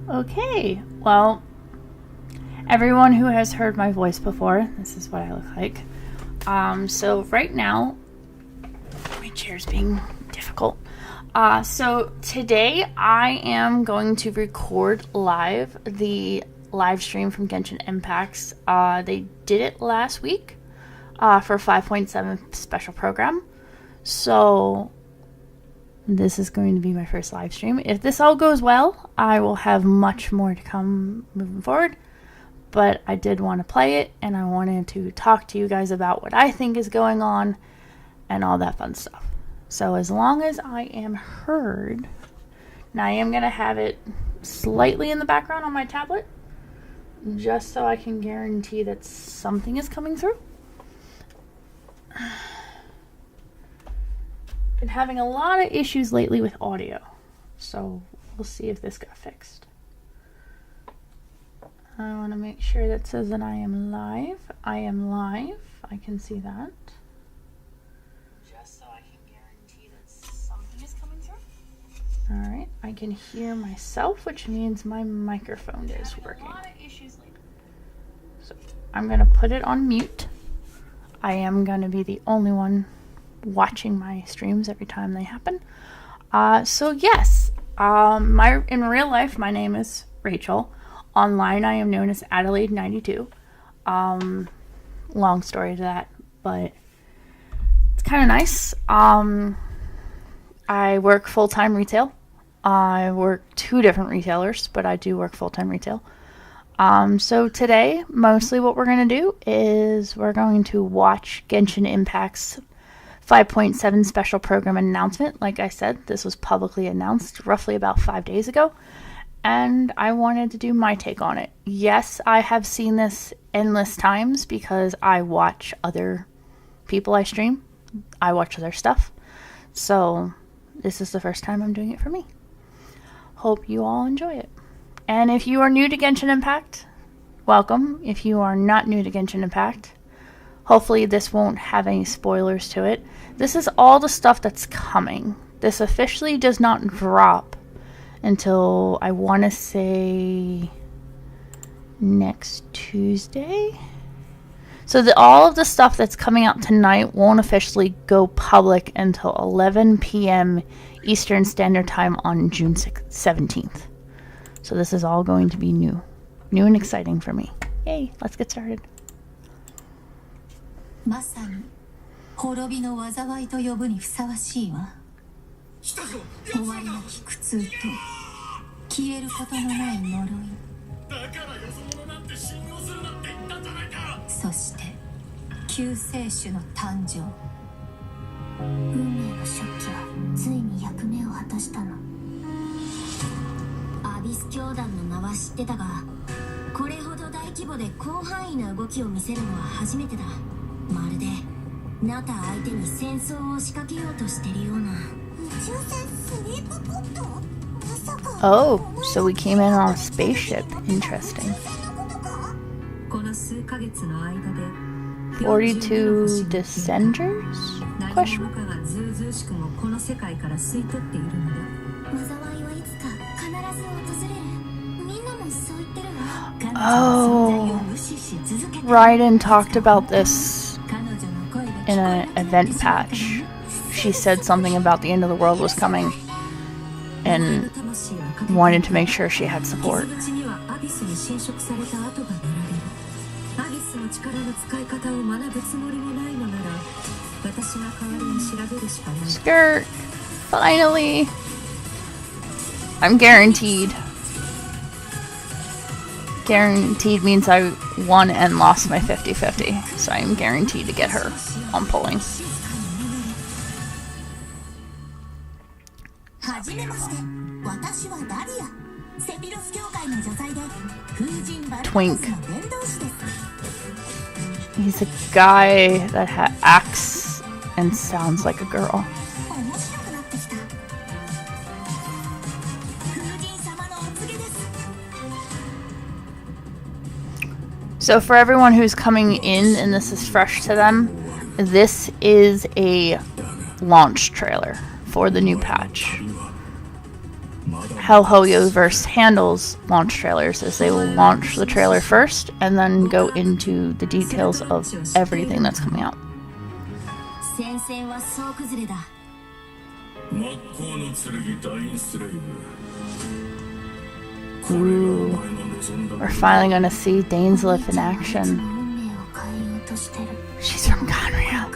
Okay, well, everyone who has heard my voice before, this is what I look like. So right now, my chair's being difficult. So today I am going to record live the live stream from Genshin Impact's. They did it last week for 5.7 special program. So this is going to be my first live stream. If this all goes well, I will have much more to come moving forward. But I did want to play it, and I wanted to talk to you guys about what I think is going on and all that fun stuff. So as long as I am heard, now I am going to have it slightly in the background on my tablet, just so I can guarantee that something is coming through. Been having a lot of issues lately with audio, so we'll see if this got fixed. I want to make sure that says that I am live. I am live. I can see that. Just so I can guarantee that something is coming through. Alright, I can hear myself, which means my microphone is working. A lot of issues lately. So I'm going to put it on mute. I am going to be the only one watching my streams every time they happen. So yes, in real life, my name is Rachel. Online, I am known as Adelaide92. Long story to that, but it's kind of nice. I work full-time retail. I work 2 different retailers, but I do work full-time retail. So today, mostly what we're going to do is we're going to watch Genshin Impact's 5.7 special program announcement. Like I said, this was publicly announced roughly about 5 days ago, and I wanted to do my take on it. Yes, I have seen this endless times because I watch other people I stream. I watch their stuff. So this is the first time I'm doing it for me. Hope you all enjoy it. And if you are new to Genshin Impact, welcome. If you are not new to Genshin Impact, hopefully this won't have any spoilers to it. This is all the stuff that's coming. This officially does not drop until, I want to say, next Tuesday. So all of the stuff that's coming out tonight won't officially go public until 11 p.m. Eastern Standard Time on June 17th. So this is all going to be new and exciting for me. Yay, let's get started. まさに滅びの災いと呼ぶにふさわしいわ。終わりなき苦痛と消えることのない呪い。だからよそ者なんて信用するなって言ったんじゃないか。そして救世主の誕生。運命の初期はついに役目を果たしたの。アビス教団の名は知ってたが、これほど大規模で広範囲な動きを見せるのは初めてだ。まるでナタ相手に戦争を仕掛けようとしてるような。Oh, so we came in on a spaceship. Interesting. 42 Descenders? Question? Oh, Raiden talked about this in an event patch. She said something about the end of the world was coming and wanted to make sure she had support. Skirt! Finally! I'm guaranteed. Guaranteed means I won and lost my 50-50, so I'm guaranteed to get her on pulling. Twink. He's a guy that acts and sounds like a girl. So for everyone who's coming in and this is fresh to them, this is a launch trailer for the new patch. how Hoyoverse handles launch trailers is they will launch the trailer first and then go into the details of everything that's coming out. Ooh, we're finally gonna see Dainsleif in action. She's from Conria.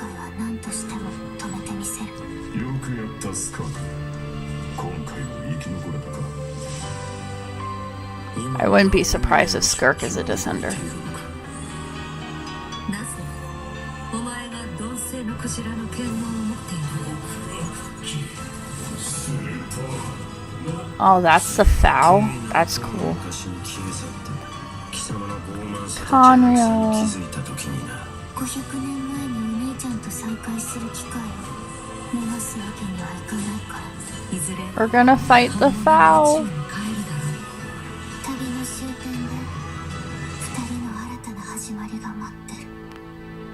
I wouldn't be surprised if Skirk is a descender. Oh, that's the foul? That's cool. Conrio. We're gonna fight the foul.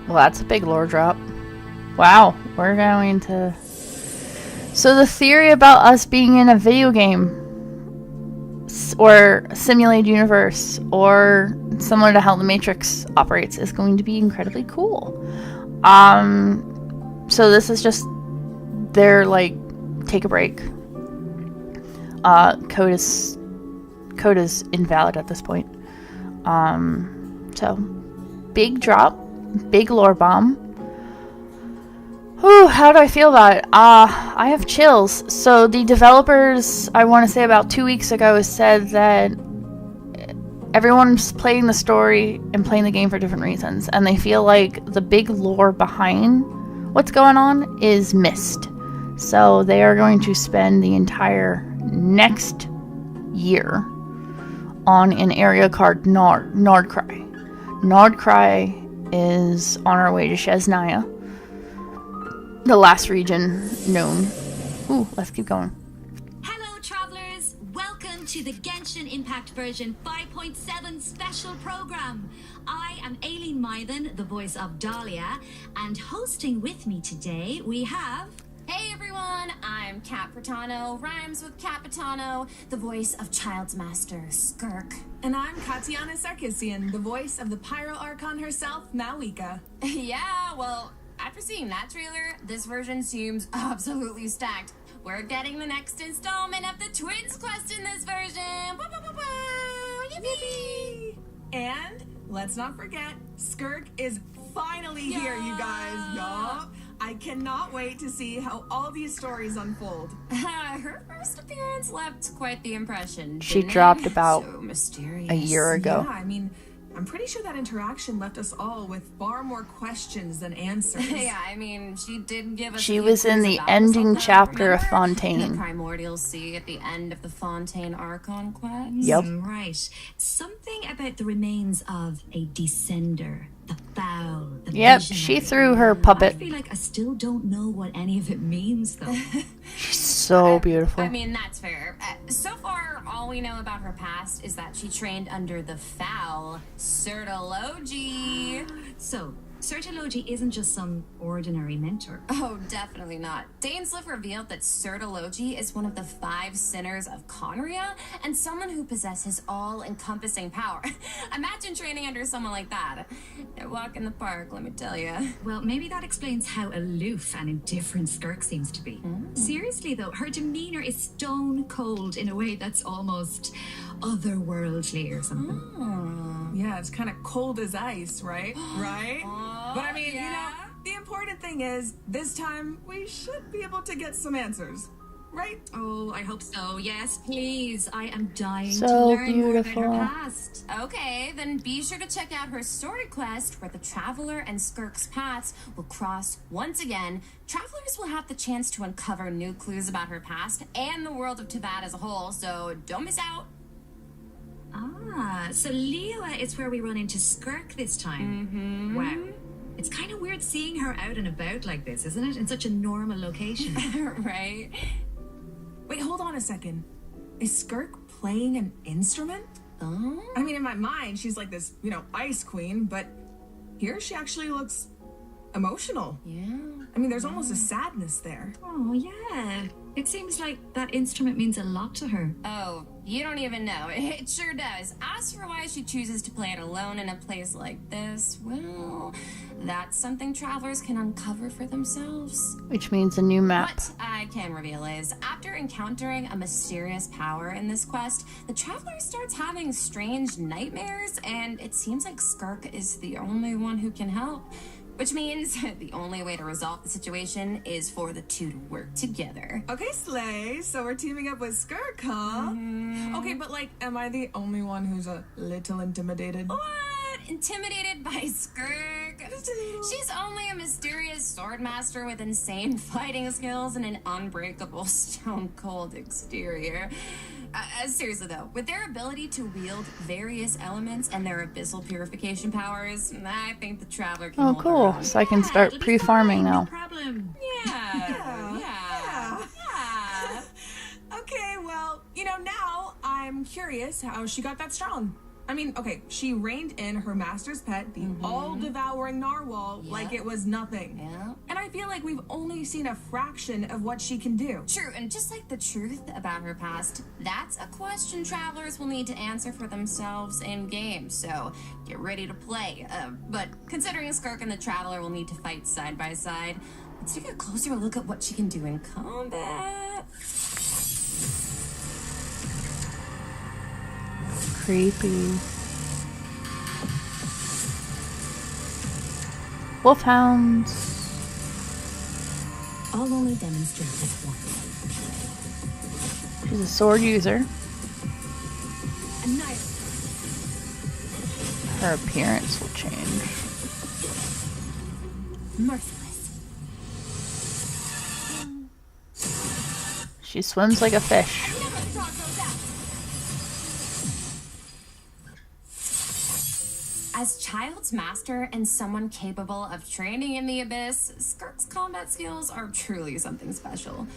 Well, that's a big lore drop. Wow, we're going to... So the theory about us being in a video game or simulated universe or similar to how the Matrix operates is going to be incredibly cool. So this is just their, like, take a break. Code is invalid at this point. So big drop, big lore bomb. Whew, how do I feel about it? I have chills. So the developers, I want to say about 2 weeks ago, said that everyone's playing the story and playing the game for different reasons, and they feel like the big lore behind what's going on is missed. So they are going to spend the entire next year on an area called Nordkrai. Nordkrai is on our way to Shesnaya, the last region known. Ooh, let's keep going. Hello, travelers. Welcome to the Genshin Impact version 5.7 special program. I am Aileen Mythen, the voice of Dahlia, and hosting with me today we have... Hey everyone, I'm Kat Pratano, rhymes with Capitano, the voice of Child's Master, Skirk. And I'm Katiana Sarkissian, the voice of the Pyro Archon herself, Malika. Yeah, well, after seeing that trailer, this version seems absolutely stacked. We're getting the next installment of the Twins quest in this version. Woo, woo, woo, woo. Yippee! And let's not forget, Skirk is finally here, you guys. Yup. I cannot wait to see how all these stories unfold. Her first appearance left quite the impression. She dropped about so mysterious. a year ago. Yeah, I mean, I'm pretty sure that interaction left us all with far more questions than answers. Yeah, I mean, she did give us... She was in the ending chapter of Fontaine. The Primordial Sea at the end of the Fontaine Archon quest. Yep. Right. Something about the remains of a descender. The foul. The Yep, visionary. she threw her puppet. I feel like I still don't know what any of it means, though. She's so beautiful. I mean, that's fair. So far, all we know about her past is that she trained under the foul Sertology. So, Sertology isn't just some ordinary mentor. Oh, definitely not. Dainsleif revealed that Sertology is one of the 5 sinners of Conria and someone who possesses all-encompassing power. Imagine training under someone like that. A walk in the park, let me tell you. Well, maybe that explains how aloof and indifferent Skirk seems to be. Seriously, though, her demeanor is stone cold in a way that's almost otherworldly or something. Yeah, it's kind of cold as ice, right? Right? But I mean, you know, the important thing is, this time we should be able to get some answers, right? Oh, I hope so. Yes, please. I am dying So to learn beautiful. more about her past. Okay, then be sure to check out her story quest where the Traveler and Skirk's paths will cross once again. Travelers will have the chance to uncover new clues about her past and the world of Teyvat as a whole, so don't miss out. Ah, so Liyue is where we run into Skirk this time. Wow. It's kind of weird seeing her out and about like this, isn't it? In such a normal location. Right? Wait, hold on a second. Is Skirk playing an instrument? Oh? I mean, in my mind, she's like this, you know, ice queen, but here she actually looks emotional. Yeah. I mean, there's almost a sadness there. Oh, yeah. It seems like that instrument means a lot to her. Oh, you don't even know. It sure does. As for why she chooses to play it alone in a place like this, well, that's something travelers can uncover for themselves. Which means a new map. What I can reveal is, after encountering a mysterious power in this quest, the traveler starts having strange nightmares, and it seems like Skirk is the only one who can help. Which means the only way to resolve the situation is for the two to work together. Okay, Slay, so we're teaming up with Skirk, huh? Okay, but like, am I the only one who's a little intimidated? What? Intimidated by Skirk? She's only a mysterious sword master with insane fighting skills and an unbreakable stone-cold exterior. Seriously though, with their ability to wield various elements and their abyssal purification powers, I think the traveler can Oh, hold her cool. own. So I can start It'll be pre-farming fine, now. No problem. Yeah. Okay, well, now I'm curious how she got that strong. I mean, okay, she reined in her master's pet, the all-devouring narwhal, like it was nothing. Yeah. And I feel like we've only seen a fraction of what she can do. True, and just like the truth about her past, that's a question travelers will need to answer for themselves in game, so get ready to play. But considering Skirk and the traveler will need to fight side by side, let's take a closer look at what she can do in combat. Creepy. Wolfhounds. I'll only demonstrate this once. She's a sword user. Her appearance will change. Merciless. She swims like a fish. As Child's master and someone capable of training in the abyss, Skirk's combat skills are truly something special.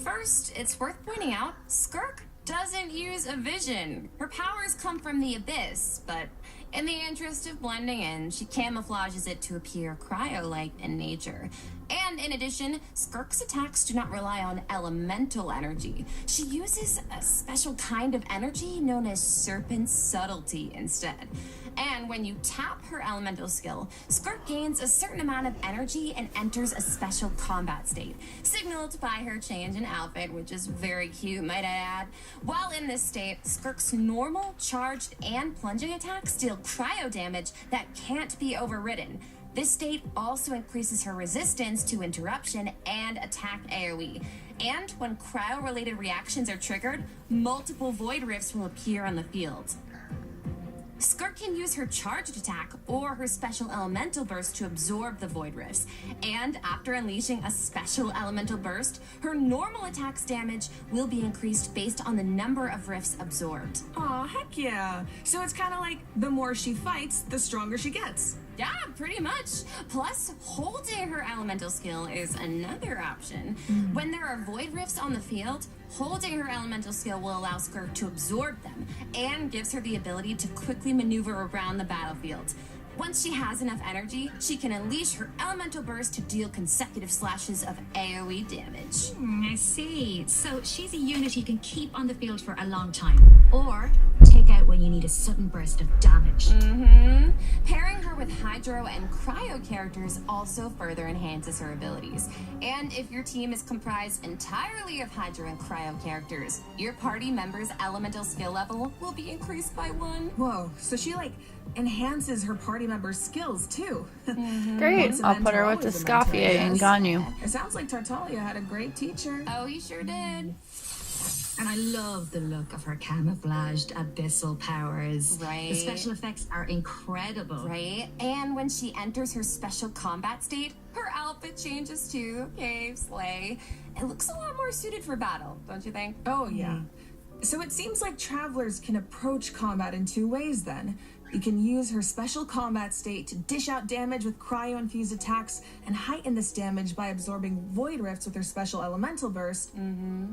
First, it's worth pointing out, Skirk doesn't use a vision. Her powers come from the abyss, but in the interest of blending in, she camouflages it to appear cryo-like in nature. And in addition, Skirk's attacks do not rely on elemental energy. She uses a special kind of energy known as serpent subtlety instead. And when you tap her elemental skill, Skirk gains a certain amount of energy and enters a special combat state, signaled by her change in outfit, which is very cute, might I add. While in this state, Skirk's normal, charged, and plunging attacks deal cryo damage that can't be overridden. This state also increases her resistance to interruption and attack AoE. And when cryo-related reactions are triggered, multiple void rifts will appear on the field. Skirk can use her charged attack or her special elemental burst to absorb the void rifts. And after unleashing a special elemental burst, her normal attack's damage will be increased based on the number of rifts absorbed. Aw, heck yeah. So it's kind of like the more she fights, the stronger she gets. Yeah, pretty much. Plus, holding her elemental skill is another option. When there are void rifts on the field, holding her elemental skill will allow Skirk to absorb them and gives her the ability to quickly maneuver around the battlefield. Once she has enough energy, she can unleash her elemental burst to deal consecutive slashes of AoE damage. I see. So she's a unit you can keep on the field for a long time, or take out when you need a sudden burst of damage. Pairing her with Hydro and Cryo characters also further enhances her abilities. And if your team is comprised entirely of Hydro and Cryo characters, your party member's elemental skill level will be increased by 1. Whoa, so she enhances her party members' skills too. Great. Once a I'll put her mentor, with the always a mentor, Scafier and yes. Ganyu. It sounds like Tartaglia had a great teacher. Oh, he sure did. And I love the look of her camouflaged abyssal powers. Right. The special effects are incredible. Right? And when she enters her special combat state, her outfit changes too. Okay, slay. It looks a lot more suited for battle, don't you think? Oh, yeah. So it seems like travelers can approach combat in 2 ways then. You can use her special combat state to dish out damage with cryo-infused attacks and heighten this damage by absorbing void rifts with her special elemental burst.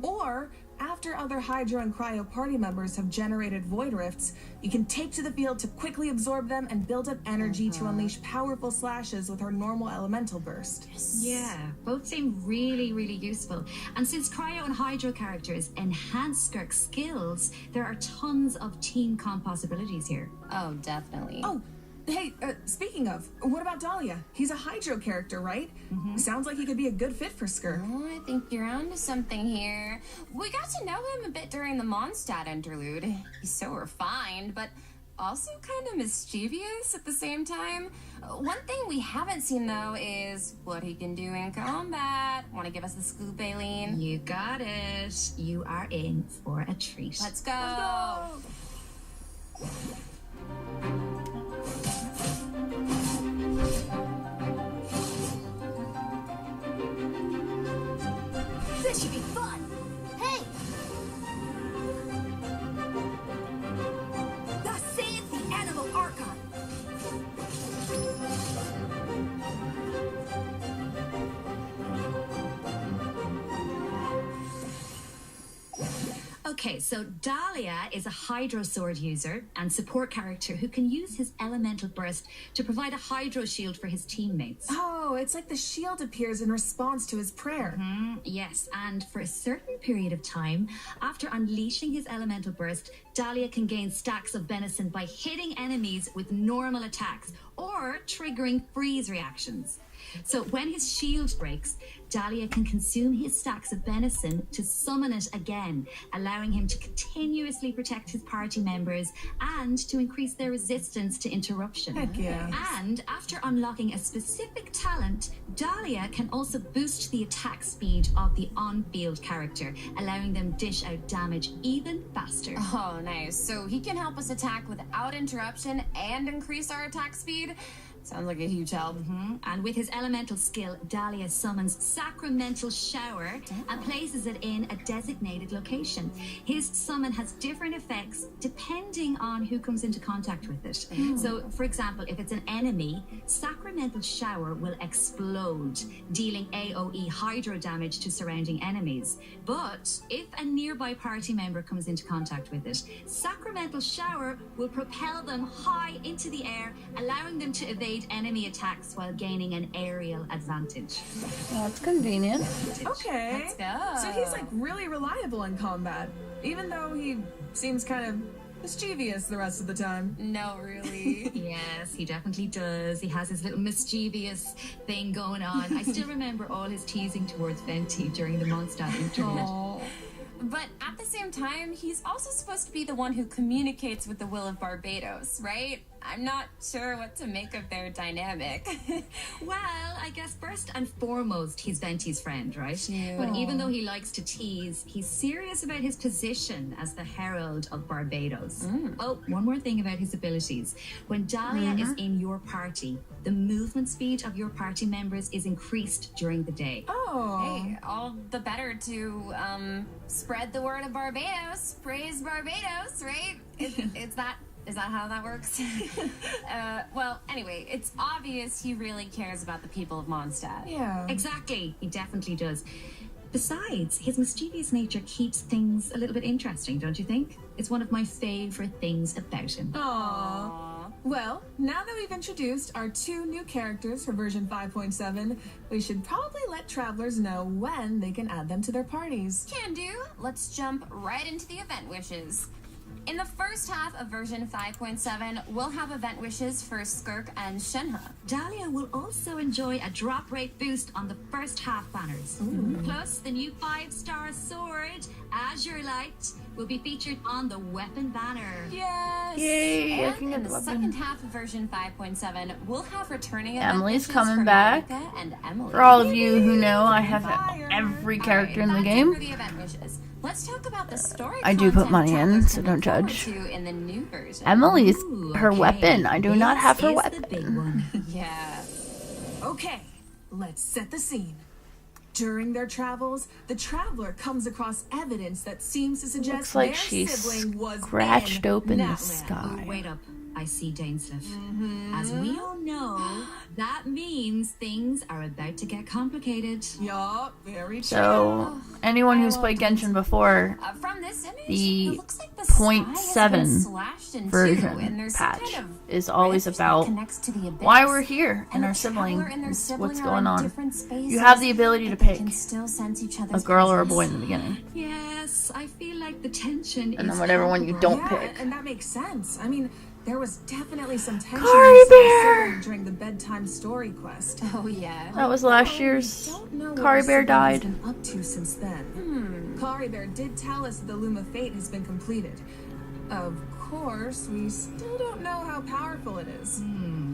Or, after after other Hydro and Cryo party members have generated void rifts, you can take to the field to quickly absorb them and build up energy to unleash powerful slashes with her normal elemental burst. Yeah, both seem really, really useful. And since Cryo and Hydro characters enhance Skirk's skills, there are tons of team comp possibilities here. Oh, definitely. Oh, hey, speaking of, what about Dahlia? He's a Hydro character, right? Sounds like he could be a good fit for Skirk. Oh, I think you're onto something here. We got to know him a bit during the Mondstadt interlude. He's so refined, but also kind of mischievous at the same time. One thing we haven't seen, though, is what he can do in combat. Want to give us the scoop, Aileen? You got it. You are in for a treat. Let's go. This should be fun. Hey! Thus saith the Animal Archon. Okay, so Dahlia is a Hydro Sword user and support character who can use his elemental burst to provide a Hydro shield for his teammates. Oh, it's like the shield appears in response to his prayer. Yes, and for a certain period of time, after unleashing his elemental burst, Dahlia can gain stacks of benison by hitting enemies with normal attacks or triggering freeze reactions. So when his shield breaks, Dahlia can consume his stacks of benison to summon it again, allowing him to continuously protect his party members and to increase their resistance to interruption. Heck yeah. And after unlocking a specific talent, Dahlia can also boost the attack speed of the on-field character, allowing them dish out damage even faster. Oh, nice. So he can help us attack without interruption and increase our attack speed? Sounds like a huge help. And with his elemental skill, Dahlia summons Sacramental Shower and places it in a designated location. His summon has different effects depending on who comes into contact with it. So, for example, if it's an enemy, Sacramental Shower will explode, dealing AoE Hydro damage to surrounding enemies. But if a nearby party member comes into contact with it, Sacramental Shower will propel them high into the air, allowing them to evade enemy attacks while gaining an aerial advantage. That's convenient. Okay. Let's go. So he's like really reliable in combat, even though he seems kind of mischievous the rest of the time. No, really. Yes, he definitely does. He has his little mischievous thing going on. I still remember all his teasing towards Venti during the Mondstadt interlude. Oh. But at the same time, he's also supposed to be the one who communicates with the will of Barbados, right? I'm not sure what to make of their dynamic. Well, I guess first and foremost, he's Venti's friend, right? Yeah. But even though he likes to tease, he's serious about his position as the Herald of Barbados. Oh, one more thing about his abilities. When Dahlia is in your party, the movement speed of your party members is increased during the day. Oh. Hey, all the better to spread the word of Barbados. Praise Barbados, right? Is that how that works? Well, anyway, it's obvious he really cares about the people of Mondstadt. Yeah. Exactly, he definitely does. Besides, his mischievous nature keeps things a little bit interesting, don't you think? It's one of my favorite things about him. Aww. Well, now that we've introduced our two new characters for version 5.7, we should probably let travelers know when they can add them to their parties. Can do. Let's jump right into the event wishes. In the first half of version 5.7, we'll have event wishes for Skirk and Shenhe. Dahlia will also enjoy a drop rate boost on the first half banners. Plus, the new 5-star sword, Azure Light, will be featured on the weapon banner. Yes! Yay, I And can get in the the weapon. second half of version 5.7, we'll have returning event Emily's wishes coming for back. Monica and Emily. For all of you who know, I have every character in the That's it game. for the event wishes. Let's talk about the story. I do put content money in, travelers so can don't look forward judge. to in the new version. Emily's Ooh, her okay. weapon. I do not This have her is weapon. the big one. Yeah. Okay, let's set the scene. During their travels, the traveler comes across evidence that seems to suggest Looks like their she sibling was scratched in open the Natland. sky. Wait up. I see Dainsleif. As we all know, that means things are about to get complicated. Yup, very true. So, anyone who's played Genshin before, From this image, the it looks like the sky has been 0.7 slashed in two, and version there's some patch kind of is always rift that about connects to the abyss. why we're here and And our the sibling, traveler and their is sibling what's are going in on. different spaces, You have the ability to but they pick can still sense each a other's girl or a presence. boy in the beginning. Yes, I feel like the tension And is then whatever one you don't Yeah, pick. and that makes sense. I mean, there was definitely some tension Kari inside Bear! Sibling during the bedtime story quest. Oh yeah. That was last year's Don't know what Kari our Bear sibling has died. been up to since then. Kari Bear did tell us that the Loom of Fate has been completed. Of course, we still don't know how powerful it is,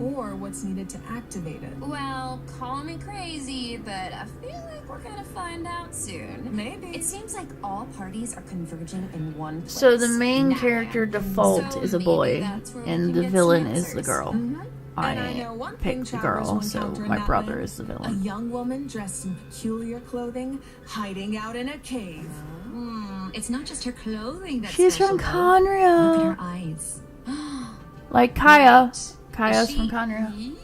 or what's needed to activate it. Well, call me crazy, but I feel like we're gonna find out soon. Maybe. It seems like all parties are converging in one place. So the main Now. character default So is a maybe boy, that's where we and can the get villain some is the answers. girl. And I know I one thing picked the travelers girl, will so encounter in my that brother land. is the A villain. young woman dressed in peculiar clothing, hiding out in a cave. It's not just her clothing that's She's special, from though. Look at her Conria. eyes. Like Kaya. Is Kaya's she- from Conria.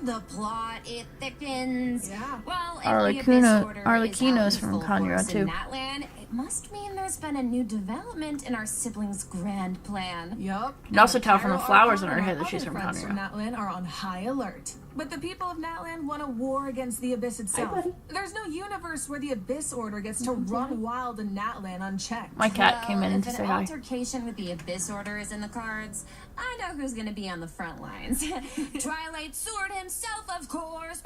The plot, it thickens. Yeah. Well, if Arlecchino- the Abyss Order Arlecchino's is out in from full Conria, force too. in that land, it must mean there's been a new development in our siblings' grand plan. Yup. You can also tell from the Pyro flowers on Archon her and head our that she's other from friends Conria. from Natlan are on high alert. But the people of Natlan want a war against the Abyss itself. There's no universe where the Abyss Order gets to run wild in Natlan unchecked. My cat came in If to an say hi. altercation with the Abyss Order is in the cards, I know who's going to be on the front lines. Twilight Sword himself, of course.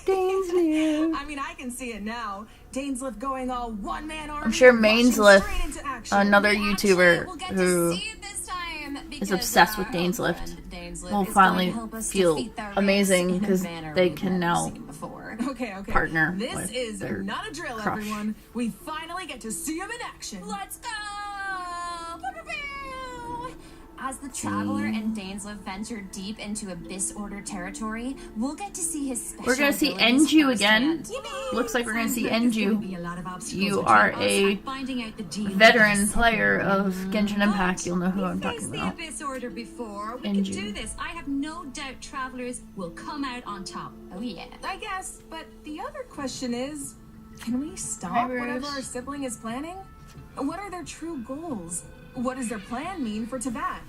Dainsleif. I mean, I can see it now. Dainsleif going all one-man army. I'm sure and rushing Mainsleif, straight into action. another Actually, YouTuber we'll get to who see it this time because obsessed with our Dainsleif friend Dainsleif will is going finally to help us feel defeat their amazing race in a because manner they we've can never now seen before. Okay. partner This with is their not a drill, crush. everyone. We finally get to see him in action. Let's go! As the Traveler and Dainsleif venture deep into Abyss Order territory, we'll get to see his special We're gonna see abilities Enju again. firsthand. Looks like we're gonna see There's gonna Enju. be a lot of obstacles You between are us a and finding out the deal with veteran this. player of Genshin Impact. You'll know who I'm We talking faced the about. Abyss Order before. We Enju. can do this. I have no doubt travelers will come out on top. Oh yeah. I guess, but the other question is, can we Hi, stop Bruce. whatever our sibling is planning? What are their true goals? What does their plan mean for Tibet?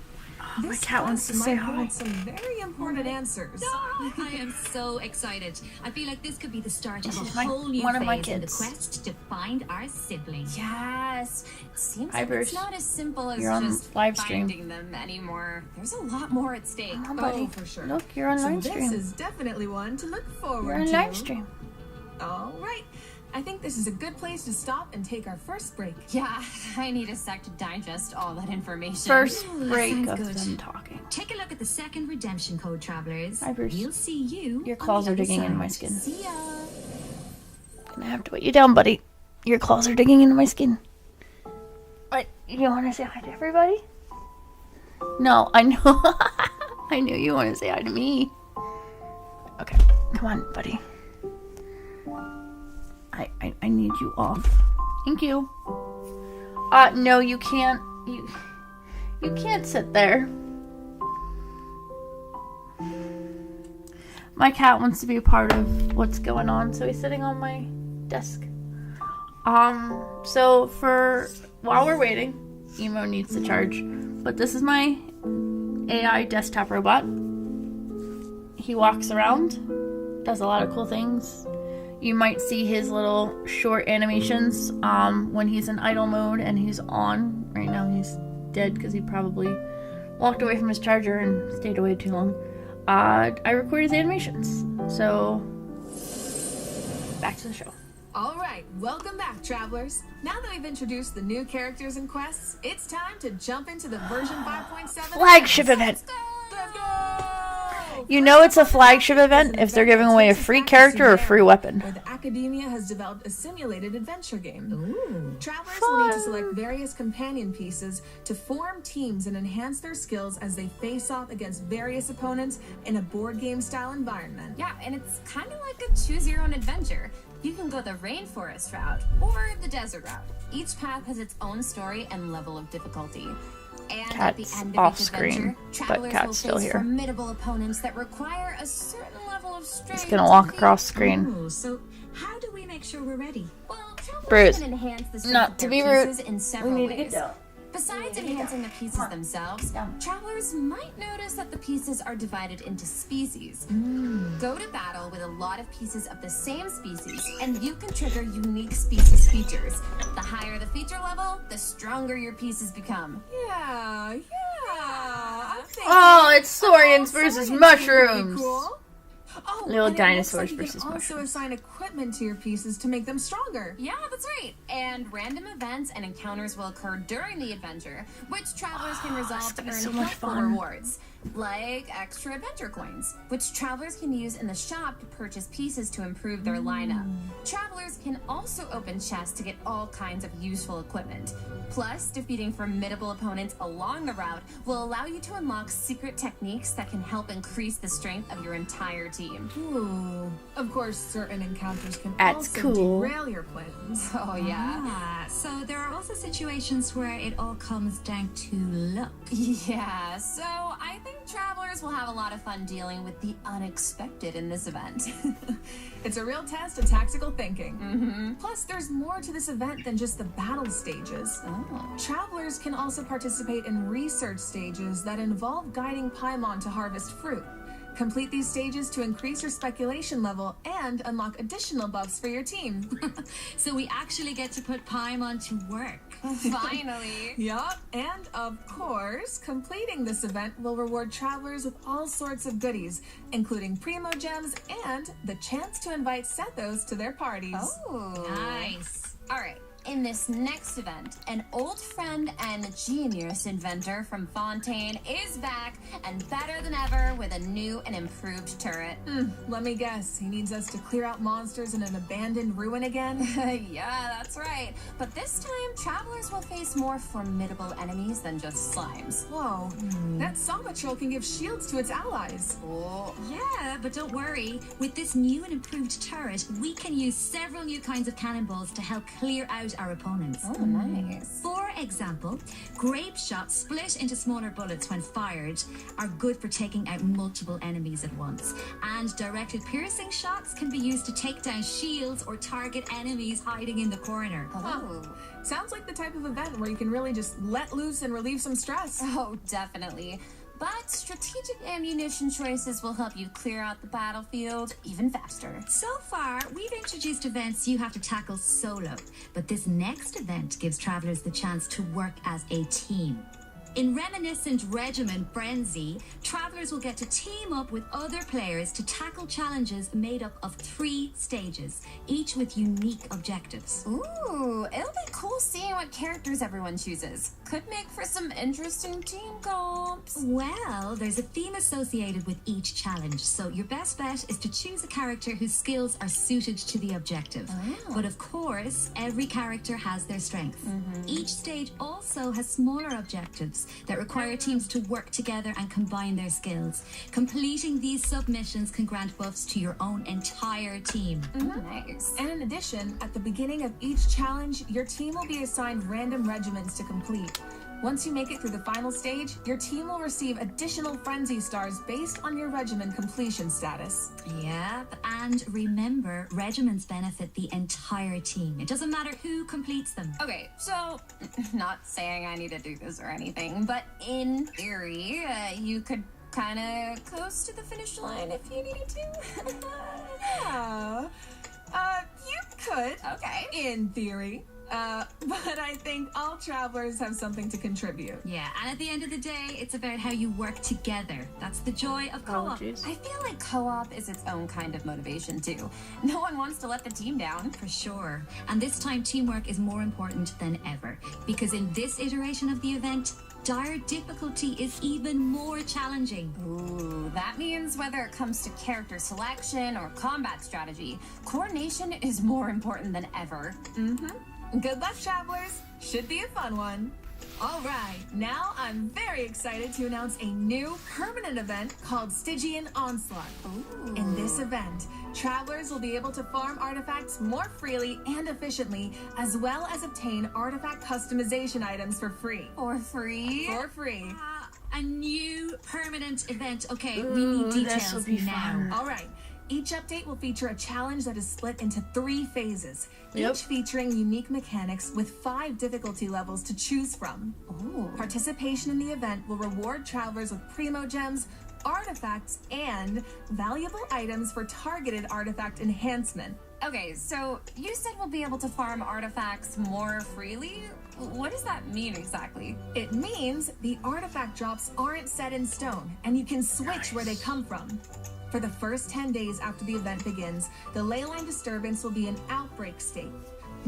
My cat wants to quest say might hi. hold some very important answers. I am so excited. I feel like this could be the start This of is a my- whole new one of my phase in the kids. quest to find our sibling. Yes. It seems Hi, like Bruce. it's not as simple as You're on just live stream. finding them anymore. There's a lot more at stake. Come on, buddy. for sure. Look, you're on So live this stream. is definitely one to look forward You're on to. live stream. All right. I think this is a good place to stop and take our first break. Yeah, I need a sec to digest all that information. First break sounds of good. them talking. Take a look at the second redemption code, travelers. Hi, Bruce. We'll see you. Your on claws the are other digging into side. my skin. See ya. Gonna have to put you down, buddy. Your claws are digging into my skin. What? You want to say hi to everybody? No, I know. I knew you want to say hi to me. Okay, come on, buddy. I need you off. Thank you. No, you can't. You can't sit there. My cat wants to be a part of what's going on, so he's sitting on my desk. So while we're waiting, Emo needs to charge. But this is my AI desktop robot. He walks around, does a lot of cool things. You might see his little short animations when he's in idle mode and he's on. Right now he's dead because he probably walked away from his charger and stayed away too long. I record his animations. So, back to the show. All right, welcome back, travelers. Now that we've introduced the new characters and quests, it's time to jump into the version 5.7 Flagship event. Let's go! You know it's a flagship event if they're giving away a free character or a free weapon. Where the Academia has developed a simulated adventure game. Ooh. Travelers will need to select various companion pieces to form teams and enhance their skills as they face off against various opponents in a board game style environment. Yeah, and it's kind of like a choose your own adventure. You can go the rainforest route or the desert route. Each path has its own story and level of difficulty. And at the Cat's end off of each screen, adventure, but travelers Cat's will still face here. formidable opponents that require a certain level of strength. He's gonna walk to across defeat. screen. Oh, so how do we make sure we're ready? Well, travelers Bruce, can enhance the strength not of to their be rude. pieces in We several need to ways. get down. Besides enhancing the pieces themselves, travelers might notice that the pieces are divided into species. Go to battle with a lot of pieces of the same species, and you can trigger unique species features. The higher the feature level, the stronger your pieces become. Yeah. I'm thinking- Oh, it's Saurians versus Saurians seem mushrooms. pretty cool. Oh, Little and it dinosaurs looks like versus you can also mushrooms. assign equipment to your pieces to make them stronger. Yeah, that's right. And random events and encounters will occur during the adventure, which travelers can resolve to gonna be earn so much helpful fun. rewards, like extra adventure coins, which travelers can use in the shop to purchase pieces to improve their lineup. Travelers can also open chests to get all kinds of useful equipment. Plus, defeating formidable opponents along the route will allow you to unlock secret techniques that can help increase the strength of your entire team. Ooh. Of course, certain encounters can That's also cool. derail your plans. Oh, yeah. Ah, so there are also situations where it all comes down to luck. Yeah, so I think travelers will have a lot of fun dealing with the unexpected in this event. It's a real test of tactical thinking. Plus, there's more to this event than just the battle stages. Travelers can also participate in research stages that involve guiding Paimon to harvest fruit. Complete these stages to increase your speculation level and unlock additional buffs for your team. So we actually get to put Paimon to work. Finally. Yup, and of course, completing this event will reward travelers with all sorts of goodies, including Primo Gems and the chance to invite Sethos to their parties. Oh. Nice. All right. In this next event, an old friend and genius inventor from Fontaine is back and better than ever with a new and improved turret. Let me guess, he needs us to clear out monsters in an abandoned ruin again? Yeah, that's right. But this time, travelers will face more formidable enemies than just slimes. Whoa, that Soma troll can give shields to its allies. Oh. Yeah, but don't worry. With this new and improved turret, we can use several new kinds of cannonballs to help clear out our opponents. Oh, nice. For example, grape shots split into smaller bullets when fired are good for taking out multiple enemies at once. And directed piercing shots can be used to take down shields or target enemies hiding in the corner. Oh. Sounds like the type of event where you can really just let loose and relieve some stress. Oh, definitely. But strategic ammunition choices will help you clear out the battlefield even faster. So far, we've introduced events you have to tackle solo, but this next event gives travelers the chance to work as a team. In Reminiscent Regimen Frenzy, travelers will get to team up with other players to tackle challenges made up of 3 stages, each with unique objectives. Ooh, it'll be cool seeing what characters everyone chooses. Could make for some interesting team comps. Well, there's a theme associated with each challenge, so your best bet is to choose a character whose skills are suited to the objective. But of course, every character has their strengths. Each stage also has smaller objectives that require teams to work together and combine their skills. Completing these submissions can grant buffs to your own entire team. Nice. And in addition, at the beginning of each challenge, your team will be assigned random regiments to complete. Once you make it through the final stage, your team will receive additional frenzy stars based on your regiment completion status. Yep, and remember, regiments benefit the entire team. It doesn't matter who completes them. Okay, so, not saying I need to do this or anything, but in theory, you could kind of coast to the finish line if you needed to. Yeah. You could. Okay. In theory. But I think all travelers have something to contribute. Yeah, and at the end of the day, it's about how you work together. That's the joy of co-op. I feel like co-op is its own kind of motivation too. No one wants to let the team down. For sure. And this time, teamwork is more important than ever. Because in this iteration of the event, dire difficulty is even more challenging. Ooh, that means whether it comes to character selection or combat strategy, coordination is more important than ever. Good luck, travelers. Should be a fun one. All right, now I'm very excited to announce a new permanent event called Stygian Onslaught. In this event, Travelers will be able to farm artifacts more freely and efficiently, as well as obtain artifact customization items for free. For free? For free. A new permanent event. Okay, we need details this will be now. fun. All right. Each update will feature a challenge that is split into 3 phases, Yep. each featuring unique mechanics with 5 difficulty levels to choose from. Ooh. Participation in the event will reward travelers with primo gems, artifacts, and valuable items for targeted artifact enhancement. Okay, so you said we'll be able to farm artifacts more freely? What does that mean exactly? It means the artifact drops aren't set in stone, and you can switch where they come from. For the first 10 days after the event begins, the leyline disturbance will be in outbreak state.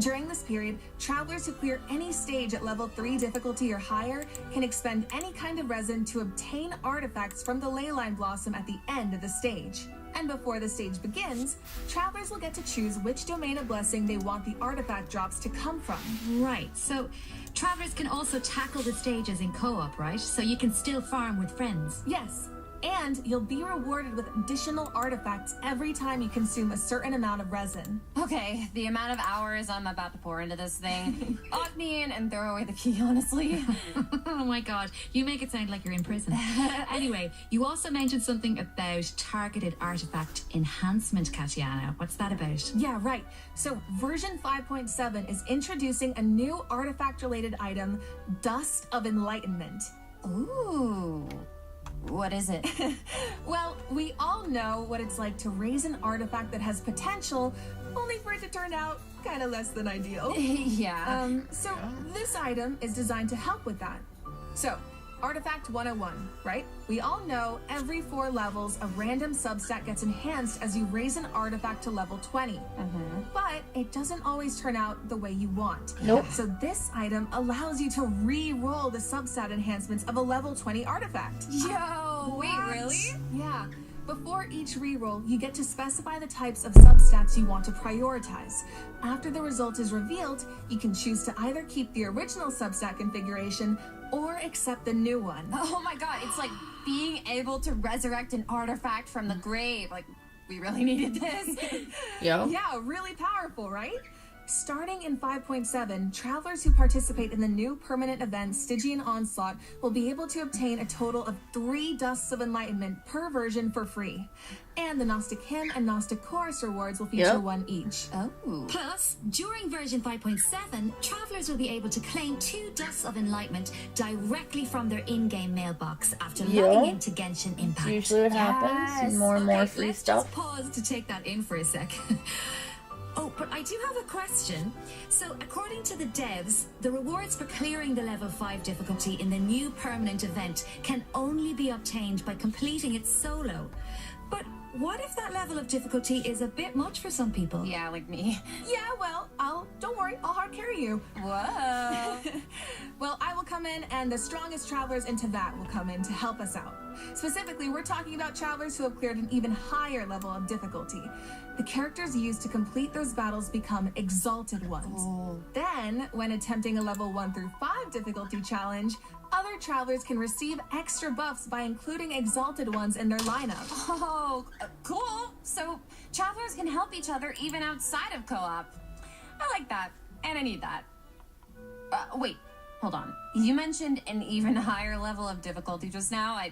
During this period, travelers who clear any stage at level 3 difficulty or higher can expend any kind of resin to obtain artifacts from the leyline blossom at the end of the stage. And before the stage begins, travelers will get to choose which domain of blessing they want the artifact drops to come from. Right, so travelers can also tackle the stages in co-op, right? So you can still farm with friends. Yes, and you'll be rewarded with additional artifacts every time you consume a certain amount of resin. Okay, the amount of hours I'm about to pour into this thing. Lock me in and throw away the key, honestly. Oh my god, you make it sound like you're in prison. Anyway, you also mentioned something about targeted artifact enhancement, Katiana. What's that about? Yeah, right. So version 5.7 is introducing a new artifact-related item, Dust of Enlightenment. Ooh. What is it? Well, we all know what it's like to raise an artifact that has potential, only for it to turn out kind of less than ideal. Yeah. So this item is designed to help with that. So, Artifact 101, right? We all know every 4 levels, a random substat gets enhanced as you raise an artifact to level 20. But it doesn't always turn out the way you want. Nope. So this item allows you to re-roll the substat enhancements of a level 20 artifact. Yo, wait, really? Yeah. Before each reroll, you get to specify the types of substats you want to prioritize. After the result is revealed, you can choose to either keep the original substat configuration or accept the new one. Oh my god, it's like being able to resurrect an artifact from the grave. Like, we really needed this. Yo. Yeah, really powerful, right? Starting in 5.7, travelers who participate in the new permanent event Stygian Onslaught will be able to obtain a total of 3 Dusts of Enlightenment per version for free. And the Gnostic Hymn and Gnostic Chorus rewards will feature Yep. 1 each. Oh. Plus, during version 5.7, travelers will be able to claim 2 Dusts of Enlightenment directly from their in-game mailbox after Yeah. logging into Genshin Impact. Usually what happens. More and more free let's stuff. just pause to take that in for a sec. Oh, but I do have a question. So, according to the devs, the rewards for clearing the level 5 difficulty in the new permanent event can only be obtained by completing it solo. But what if that level of difficulty is a bit much for some people? Yeah, like me. Yeah, well, don't worry, I'll hard carry you. Whoa. Well, I will come in, and the strongest travelers into that will come in to help us out. Specifically, we're talking about travelers who have cleared an even higher level of difficulty. The characters used to complete those battles become exalted ones. Then, when attempting a level 1 through 5 difficulty challenge, other travelers can receive extra buffs by including exalted ones in their lineup. Oh, cool. So travelers can help each other even outside of co-op. I like that, and I need that. Wait, hold on. You mentioned an even higher level of difficulty just now. I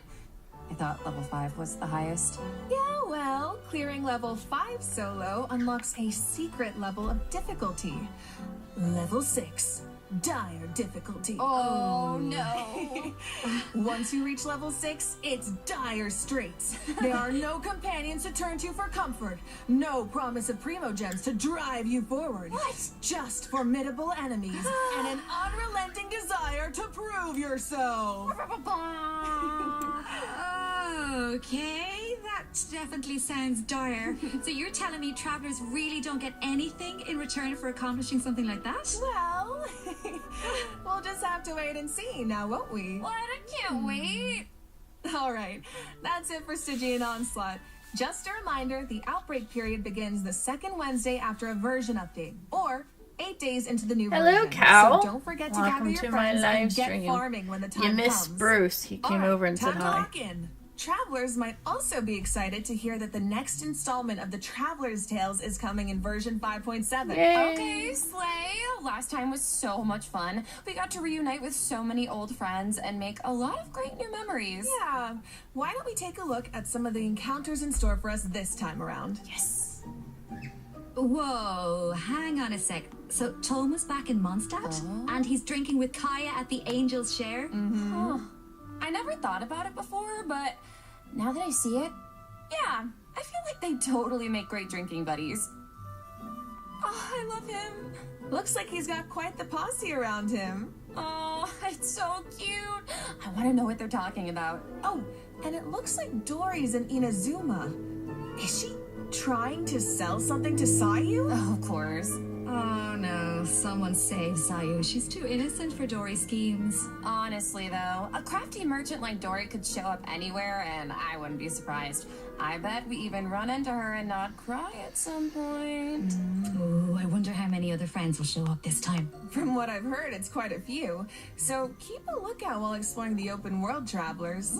thought level 5 was the highest. Yeah, well, clearing level 5 solo unlocks a secret level of difficulty. Level 6. Dire difficulty. Oh no. Once you reach level 6, it's dire straits. There are no companions to turn to for comfort. No promise of primo gems to drive you forward. What? Just formidable enemies and an unrelenting desire to prove yourself. Okay, that definitely sounds dire. So you're telling me travelers really don't get anything in return for accomplishing something like that? Well, we'll just have to wait and see now, won't we? What? I can't wait. All right, that's it for Stygian Onslaught. Just a reminder, the outbreak period begins the second Wednesday after a version update, or 8 days into the new Hello, version. Cow. So don't forget to Welcome gather your to my friends live and get stream. farming when the time You comes. missed Bruce. He came All right, over and said time to hi. lock in. Travelers might also be excited to hear that the next installment of the Traveler's Tales is coming in version 5.7. Yay. Okay, Slay. Last time was so much fun. We got to reunite with so many old friends and make a lot of great new memories. Yeah, why don't we take a look at some of the encounters in store for us this time around? Yes. Whoa, hang on a sec. So Thomas back in Mondstadt? And he's drinking with Kaya at the Angel's Share? Oh, I never thought about it before, but now that I see it, yeah, I feel like they totally make great drinking buddies. Oh, I love him. Looks like he's got quite the posse around him. Oh, it's so cute. I want to know what they're talking about. Oh, and it looks like Dory's in Inazuma. Is she trying to sell something to Sayu? Oh, of course. Oh no, someone save Sayu. She's too innocent for Dory's schemes. Honestly, though, a crafty merchant like Dory could show up anywhere, and I wouldn't be surprised. I bet we even run into her and not cry at some point. Ooh, I wonder how many other friends will show up this time. From what I've heard, it's quite a few. So keep a lookout while exploring the open world, Travelers.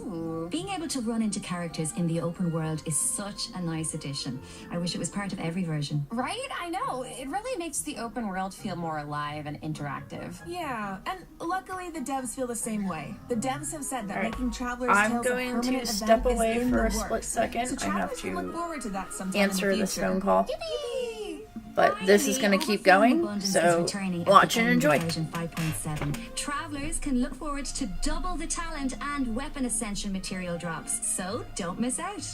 Being able to run into characters in the open world is such a nice addition. I wish it was part of every version. Right? I know. It really makes the open world feel more alive and interactive. Yeah, and luckily the devs feel the same way. The devs have said that Alright, making Travelers I'm Tales a going to permanent step event away is in for the a split works. second. So I have Travelers can to look forward to that sometime answer in the this future. phone call. Yippee! But this is going to keep going, so watch and enjoy. Version 5.7. Travelers can look forward to double the talent and weapon ascension material drops, so don't miss out.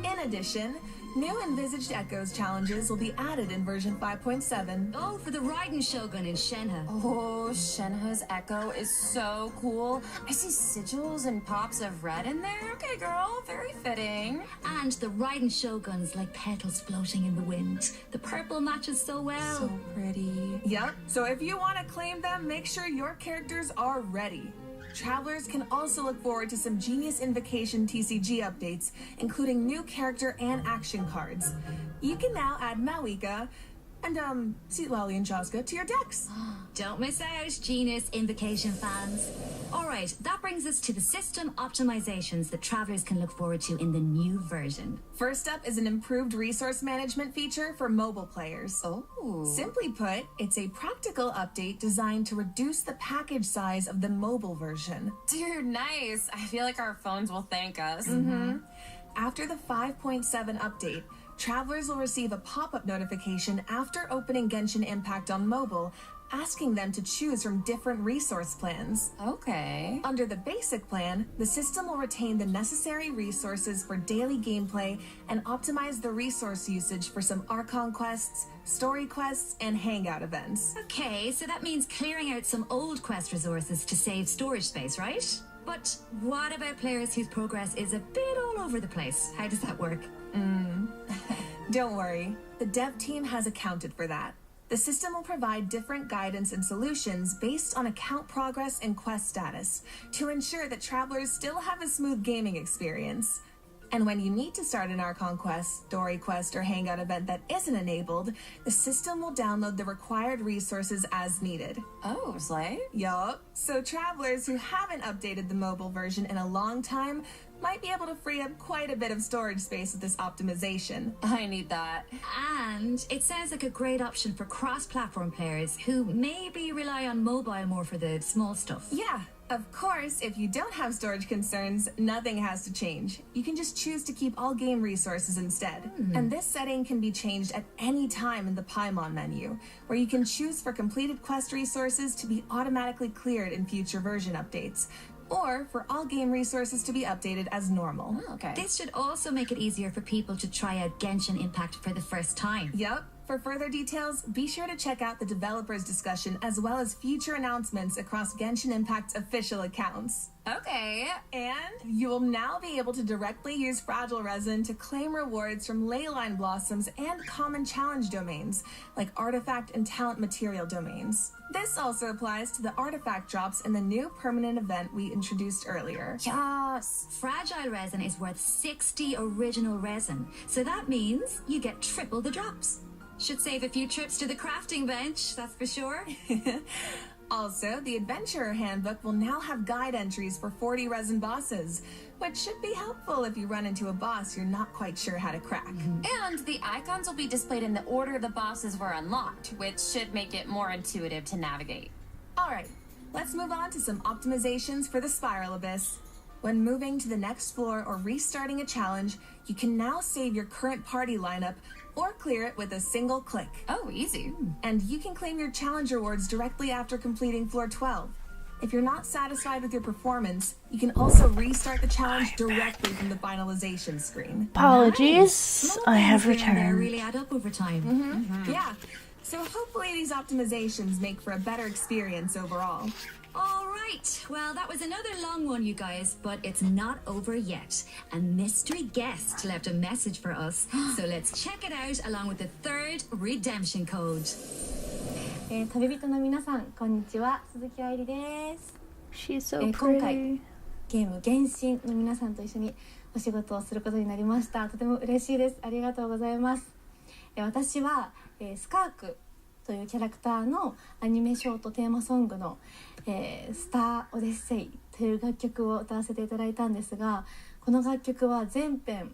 In addition, new envisaged Echoes challenges will be added in version 5.7. Oh, for the Raiden Shogun in Shenhe. Oh, Shenhe's echo is so cool. I see sigils and pops of red in there. Okay, girl, very fitting. And the Raiden Shoguns like petals floating in the wind. The purple matches so well. So pretty. Yep, so if you want to claim them, make sure your characters are ready. Travelers can also look forward to some Genius Invocation TCG updates, including new character and action cards. You can now add Mawika and, Sweet Lolly and Chaska to your decks. Don't miss out, Genius Invocation fans. Alright, that brings us to the system optimizations that travelers can look forward to in the new version. First up is an improved resource management feature for mobile players. Oh. Simply put, it's a practical update designed to reduce the package size of the mobile version. Dude, nice. I feel like our phones will thank us. After the 5.7 update, travelers will receive a pop-up notification after opening Genshin Impact on mobile, asking them to choose from different resource plans. Okay. Under the basic plan, the system will retain the necessary resources for daily gameplay and optimize the resource usage for some Archon quests, story quests, and hangout events. Okay, so that means clearing out some old quest resources to save storage space, right? But what about players whose progress is a bit all over the place? How does that work? Don't worry, the dev team has accounted for that. The system will provide different guidance and solutions based on account progress and quest status to ensure that travelers still have a smooth gaming experience. And when you need to start an Archon quest, story quest, or hangout event that isn't enabled, the system will download the required resources as needed. Oh, Slay? Yup. So travelers who haven't updated the mobile version in a long time might be able to free up quite a bit of storage space with this optimization. I need that. And it sounds like a great option for cross-platform players who maybe rely on mobile more for the small stuff. Yeah, of course, if you don't have storage concerns, nothing has to change. You can just choose to keep all game resources instead. And this setting can be changed at any time in the Paimon menu, where you can choose for completed quest resources to be automatically cleared in future version updates, or for all game resources to be updated as normal. Okay. This should also make it easier for people to try out Genshin Impact for the first time. Yup. For further details, be sure to check out the developers' discussion as well as future announcements across Genshin Impact's official accounts. Okay. And you will now be able to directly use Fragile Resin to claim rewards from Leyline Blossoms and common challenge domains, like artifact and talent material domains. This also applies to the artifact drops in the new permanent event we introduced earlier. Yes. Fragile resin is worth 60 original resin, so that means you get triple the drops. Should save a few trips to the crafting bench, that's for sure. Also, the Adventurer Handbook will now have guide entries for 40 resin bosses, which should be helpful if you run into a boss you're not quite sure how to crack. And the icons will be displayed in the order the bosses were unlocked, which should make it more intuitive to navigate. All right, let's move on to some optimizations for the Spiral Abyss. When moving to the next floor or restarting a challenge, you can now save your current party lineup or clear it with a single click. Oh, easy. And you can claim your challenge rewards directly after completing floor 12. If you're not satisfied with your performance, you can also restart the challenge directly from the finalization screen. Apologies, I have They returned. really add up over time. Yeah, so hopefully these optimizations make for a better experience overall. All right. Well, that was another long one, you guys, but it's not over yet. A mystery guest left a message for us, so let's check it out along with the third redemption code. 旅人の皆さんこんにちは、鈴木愛理です。 She's so 今回 pretty. ゲーム原神の皆さんと一緒にお仕事をすることになりました。とても嬉しいです。ありがとうございます。私はスカークというキャラクターのアニメショートテーマソングのスターオデッセイという楽曲を歌わせていただいたんですが、この楽曲は全編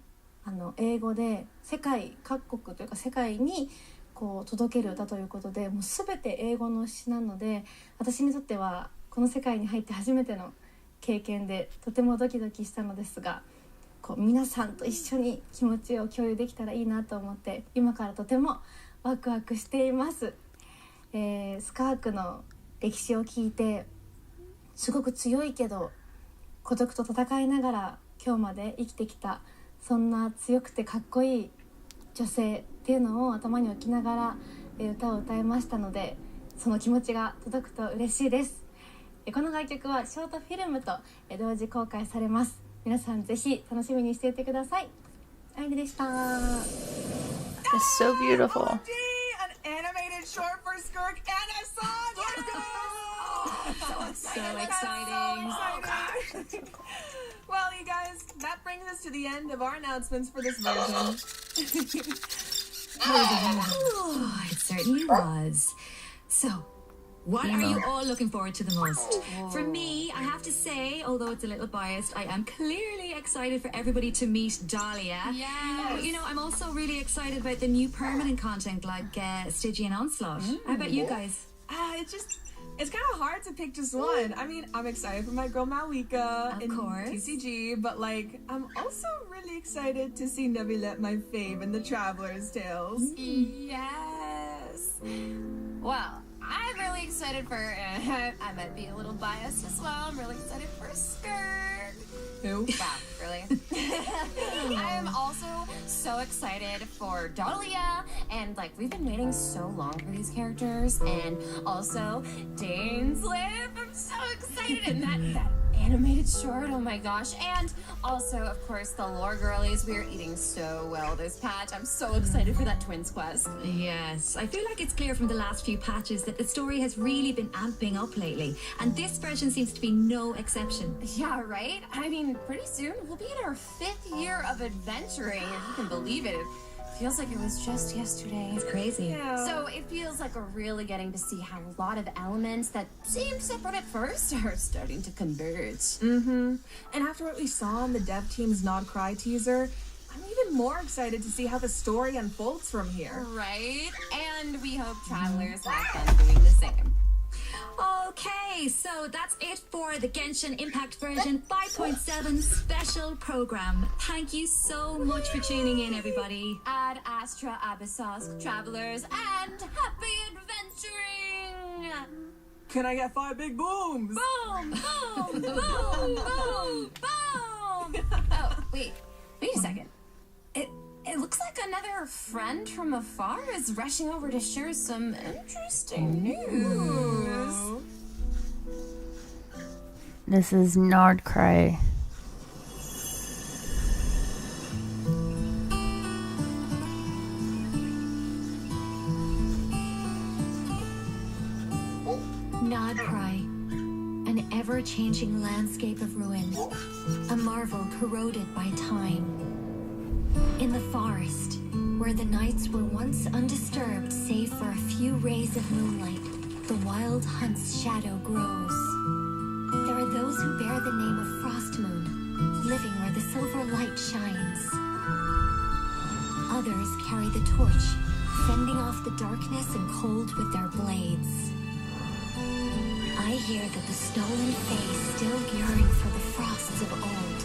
英語で世界各国というか世界にこう届ける歌ということで、もう全て英語の詩なので、私にとってはこの世界に入って初めての経験でとてもドキドキしたのですが、こう皆さんと一緒に気持ちを共有できたらいいなと思って今からとてもワクワクしています。スカークの歴史を聞いてすごく強いけど孤独と戦いながら今日まで生きてきた、そんな強くてかっこいい女性っていうのを頭に置きながら歌を歌いましたので、その気持ちが届くと嬉しいです。この楽曲はショートフィルムと同時公開されます。皆さんぜひ楽しみにしていてください。アイリでした。 It's so beautiful. OMG, an animated short for Skirk and a song! Let's go! So exciting. Well, you guys, that brings us to the end of our announcements for this version. Oh, it certainly was. So, what are you all looking forward to the most? For me, I have to say, although it's a little biased, I am clearly excited for everybody to meet Dahlia. Yes. But, you know, I'm also really excited about the new permanent content like Stygian Onslaught. How about you guys? It's kind of hard to pick just one. I mean, I'm excited for my girl Malika in course. TCG, but like, I'm also really excited to see Nebilet, my fave, in the Traveler's Tales. Yes. Well, I'm really excited for, I might be a little biased as well, I'm really excited for Skirt. Who? Wow, really? I'm also so excited for Dahlia, and like we've been waiting so long for these characters, and also Dane's Lip. I'm so excited, and that animated short, oh my gosh, and also of course the lore girlies. We are eating so well this patch. I'm so excited for that twins quest. Yes, I feel like it's clear from the last few patches that the story has really been amping up lately, and this version seems to be no exception. Yeah, right? I mean, pretty soon we'll be in our 5th year of adventuring, if you can believe it. It feels like it was just yesterday. It's crazy. Yeah. So it feels like we're really getting to see how a lot of elements that seemed separate at first are starting to converge. And after what we saw in the dev team's Nod Cry teaser, I'm even more excited to see how the story unfolds from here. Right? And we hope travelers have fun doing the same. Okay, so that's it for the Genshin Impact version 5.7 special program. Thank you so much for tuning in, everybody. Ad Astra Abyssos, travelers, and happy adventuring! Can I get 5 big booms? Boom! Boom! Boom! Boom! Boom! Oh, wait a second. It looks like another friend from afar is rushing over to share some interesting news. This is Nordcry. Nodcry, an ever-changing landscape of ruin, a marvel corroded by time. In the forest, where the nights were once undisturbed save for a few rays of moonlight, the wild hunt's shadow grows. There are those who bear the name of Frost Moon, living where the silver light shines. Others carry the torch, fending off the darkness and cold with their blades. I hear that the stolen Fae still yearn for the frosts of old,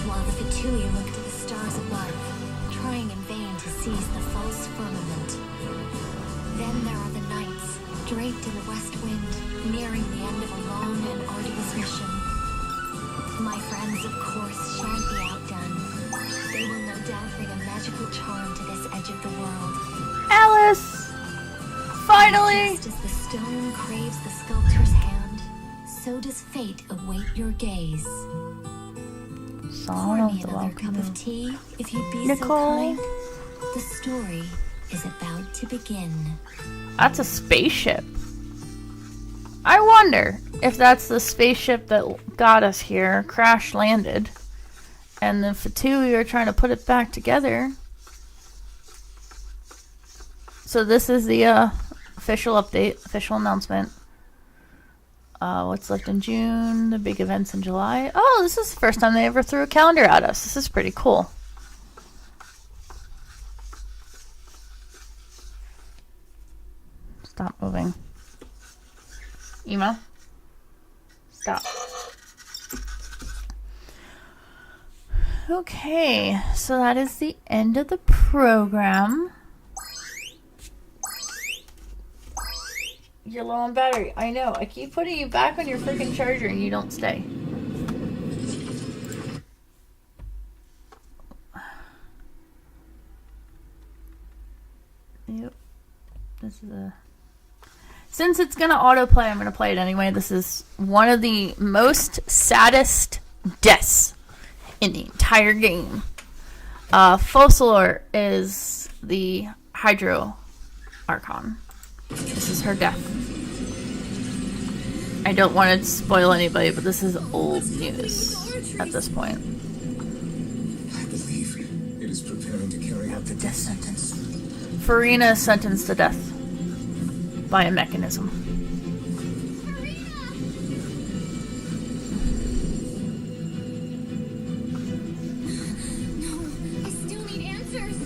while the Fatui look to the stars above, trying in vain to seize the false firmament. Then there are the nights, draped in the west wind, nearing the end of a long and arduous mission. My friends, of course, shan't be outdone. They will no doubt bring a magical charm to this edge of the world. Alice! Finally! Just as the stone craves the sculptor's hand, so does fate await your gaze. Pour Song me of the another cup welcome. of tea, if you'd be Nicole. so kind. The story is about to begin. That's a spaceship. I wonder if that's the spaceship that got us here, crash landed, and the Fatui are trying to put it back together. So this is the official update, official announcement. What's left in June, the big events in July. Oh, this is the first time they ever threw a calendar at us. This is pretty cool. Stop moving. Emo? Stop. Okay, so that is the end of the program. You're low on battery. I know. I keep putting you back on your freaking charger and you don't stay. Yep. This is a... Since it's going to autoplay, I'm going to play it anyway. This is one of the most saddest deaths in the entire game. Focalor is the Hydro Archon. This is her death. I don't want to spoil anybody, but this is old news at this point. I believe it is preparing to carry out The death sentence. Farina is sentenced to death by a mechanism. I still need answers.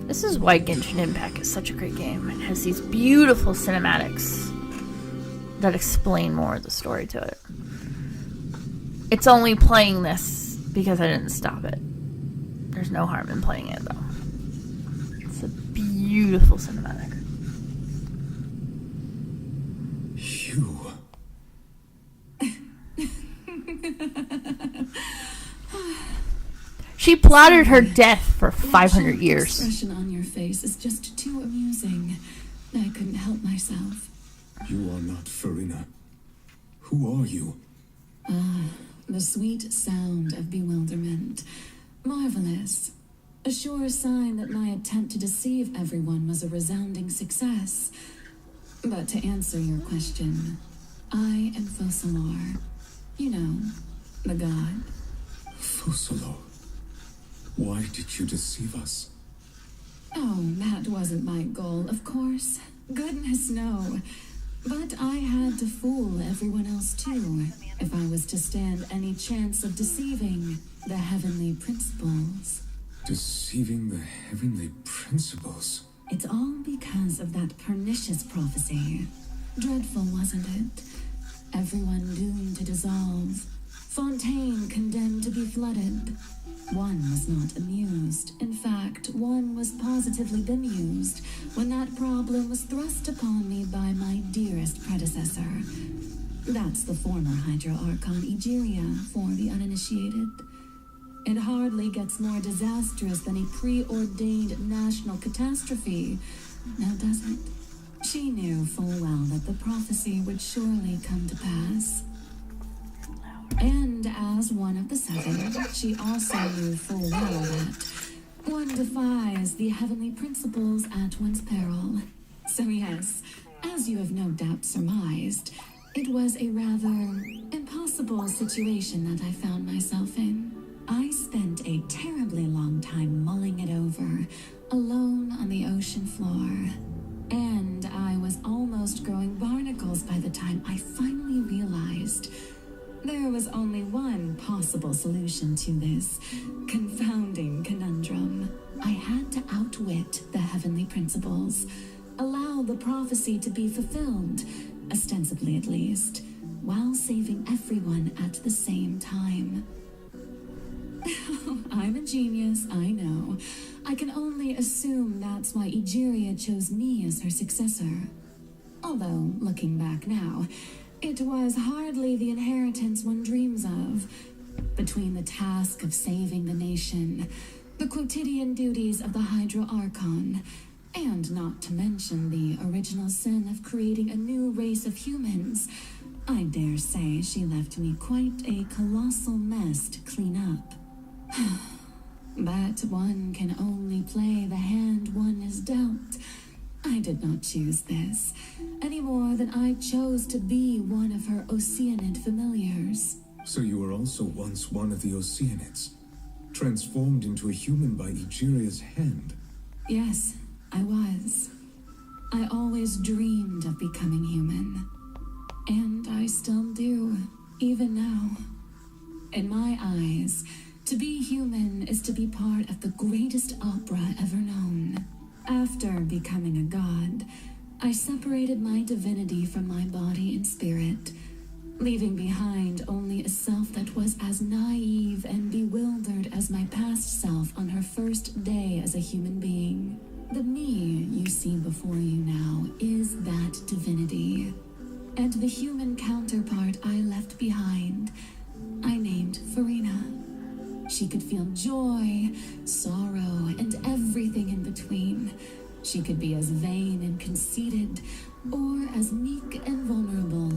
This is why Genshin Impact is such a great game. It has these beautiful cinematics that explain more of the story to it. It's only playing this because I didn't stop it. There's no harm in playing it, though. It's a beautiful cinematic. you. She plotted her death for 500 years. The expression on your face is just too amusing. I couldn't help myself. You are not Farina. Who are you? The sweet sound of bewilderment. Marvelous. A sure sign that my attempt to deceive everyone was a resounding success. But to answer your question, I am Focalor. You know, the god. Focalor. Why did you deceive us? Oh, that wasn't my goal, of course. Goodness, no. But I had to fool everyone else too, if I was to stand any chance of deceiving the heavenly principles. Deceiving the heavenly principles? It's all because of that pernicious prophecy. Dreadful, wasn't it? Everyone doomed to dissolve. Fontaine condemned to be flooded. One was not amused. In fact, one was positively bemused when that problem was thrust upon me by my dearest predecessor. That's the former Hydro Archon Egeria for the uninitiated. It hardly gets more disastrous than a preordained national catastrophe, now does it? She knew full well that the prophecy would surely come to pass. And as one of the seven, she also knew full well that, One defies the heavenly principles at one's peril. So yes, as you have no doubt surmised, it was a rather impossible situation that I found myself in. I spent a terribly long time mulling it over, alone on the ocean floor. And I was almost growing barnacles by the time I finally realized there was only one possible solution to this confounding conundrum. I had to outwit the heavenly principles, allow the prophecy to be fulfilled, ostensibly at least, while saving everyone at the same time. I'm a genius, I know. I can only assume that's why Egeria chose me as her successor. Although, looking back now, it was hardly the inheritance one dreams of. Between the task of saving the nation, the quotidian duties of the Hydro Archon, and not to mention the original sin of creating a new race of humans, I dare say she left me quite a colossal mess to clean up. But one can only play the hand one is dealt. I did not choose this, any more than I chose to be one of her Oceanid familiars. So you were also once one of the Oceanids, transformed into a human by Egeria's hand. Yes, I was. I always dreamed of becoming human. And I still do, even now. In my eyes, to be human is to be part of the greatest opera ever known. After becoming a god, I separated my divinity from my body and spirit, leaving behind only a self that was as naive and bewildered as my past self on her first day as a human being. The me you see before you now is that divinity, and the human counterpart I left behind, I named Farina. She could feel joy, sorrow, and everything in between. She could be as vain and conceited, or as meek and vulnerable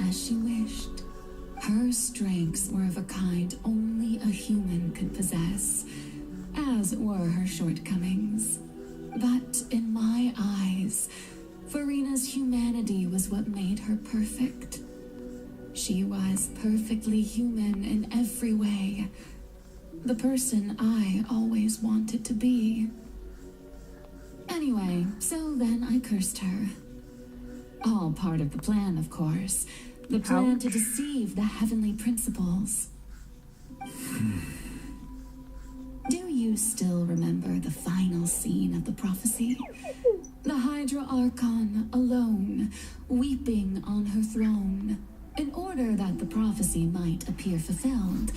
as she wished. Her strengths were of a kind only a human could possess, as were her shortcomings. But in my eyes, Farina's humanity was what made her perfect. She was perfectly human in every way. The person I always wanted to be. Anyway, so then I cursed her. All part of the plan, of course. The plan to deceive the heavenly principles. Do you still remember the final scene of the prophecy? The Hydra Archon alone, weeping on her throne. In order that the prophecy might appear fulfilled,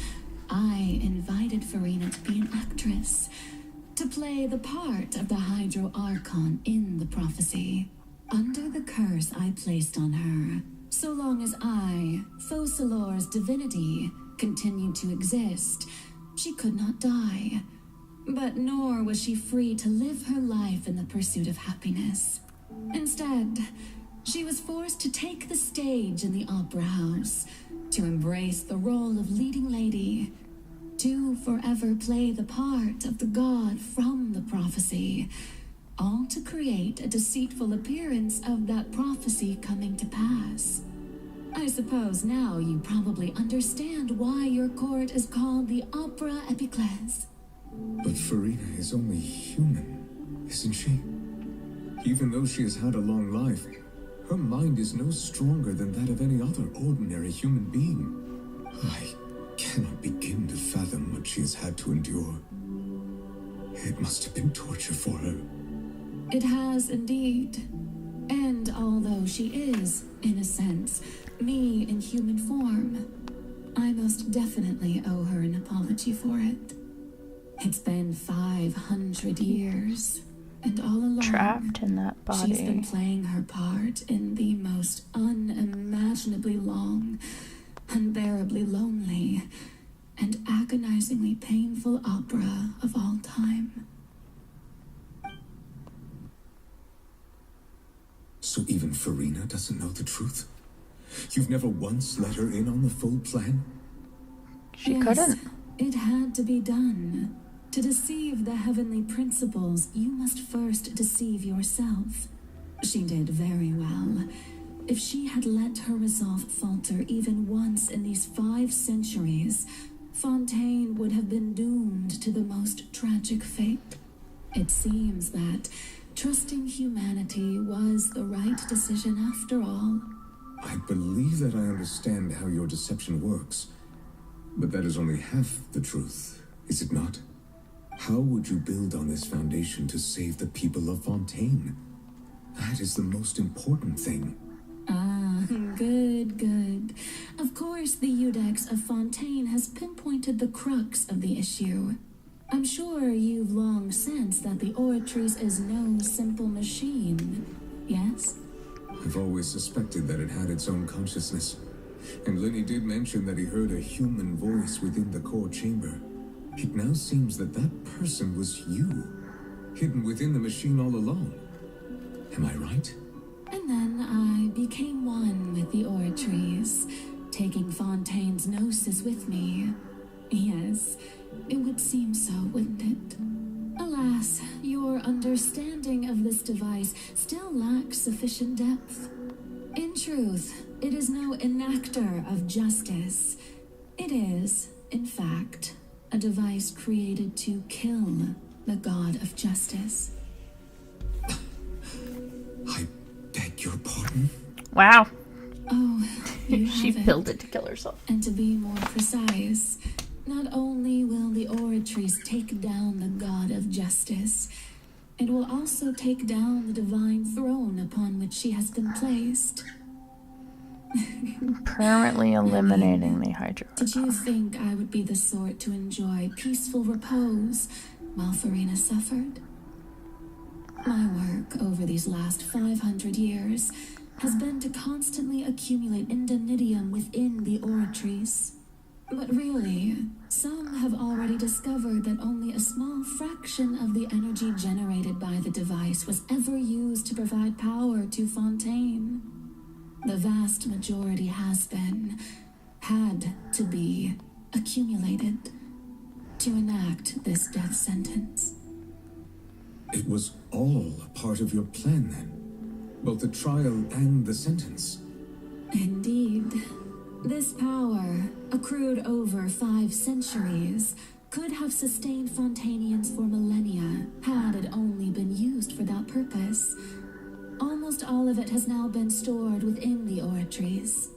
I invited Farina to be an actress, to play the part of the Hydro Archon in the prophecy. Under the curse I placed on her, so long as I, Focalor's divinity, continued to exist, she could not die. But nor was she free to live her life in the pursuit of happiness. Instead, she was forced to take the stage in the opera house, to embrace the role of leading lady, to forever play the part of the god from the prophecy, all to create a deceitful appearance of that prophecy coming to pass. I suppose now you probably understand why your court is called the Opera Epiclese. But Farina is only human, isn't she? Even though she has had a long life, her mind is no stronger than that of any other ordinary human being. I cannot begin to fathom what she has had to endure. It must have been torture for her. It has indeed. And although she is, in a sense, me in human form, I most definitely owe her an apology for it. It's been 500 years, and all along, Trapped in that body. she's been playing her part in the most unimaginably long, unbearably lonely, and agonizingly painful opera of all time. So even Farina doesn't know the truth? You've never once let her in on the full plan? She Yes, couldn't. It had to be done. To deceive the heavenly principles, you must first deceive yourself. She did very well. If she had let her resolve falter even once in these 5 centuries, Fontaine would have been doomed to the most tragic fate. It seems that trusting humanity was the right decision after all. I believe that I understand how your deception works, but that is only half the truth, is it not? How would you build on this foundation to save the people of Fontaine? That is the most important thing. Ah, good. Of course, the Iudex of Fontaine has pinpointed the crux of the issue. I'm sure you've long sensed that the Oratrice is no simple machine, yes? I've always suspected that it had its own consciousness. And Lenny did mention that he heard a human voice within the core chamber. It now seems that that person was you, hidden within the machine all along. Am I right? And then I became one with the Oratrice, taking Fontaine's gnosis with me. Yes, it would seem so, wouldn't it? Alas, your understanding of this device still lacks sufficient depth. In truth, it is no enactor of justice. It is, in fact, a device created to kill the god of justice. I beg your pardon? Wow. Oh, you She have built it to kill herself. And to be more precise, not only will the Oratrice take down the god of justice, it will also take down the divine throne upon which she has been placed. Permanently eliminating the Hydro. Did you think I would be the sort to enjoy peaceful repose while Farina suffered? My work over these last 500 years has been to constantly accumulate indemnitium within the Oratrice. But really, some have already discovered that only a small fraction of the energy generated by the device was ever used to provide power to Fontaine. The vast majority had to be accumulated to enact this death sentence. It was all a part of your plan then? Both the trial and the sentence? Indeed. This power, accrued over 5 centuries, could have sustained Fontainians for millennia had it only been used for that purpose. Almost all of it has now been stored within the Oratrice.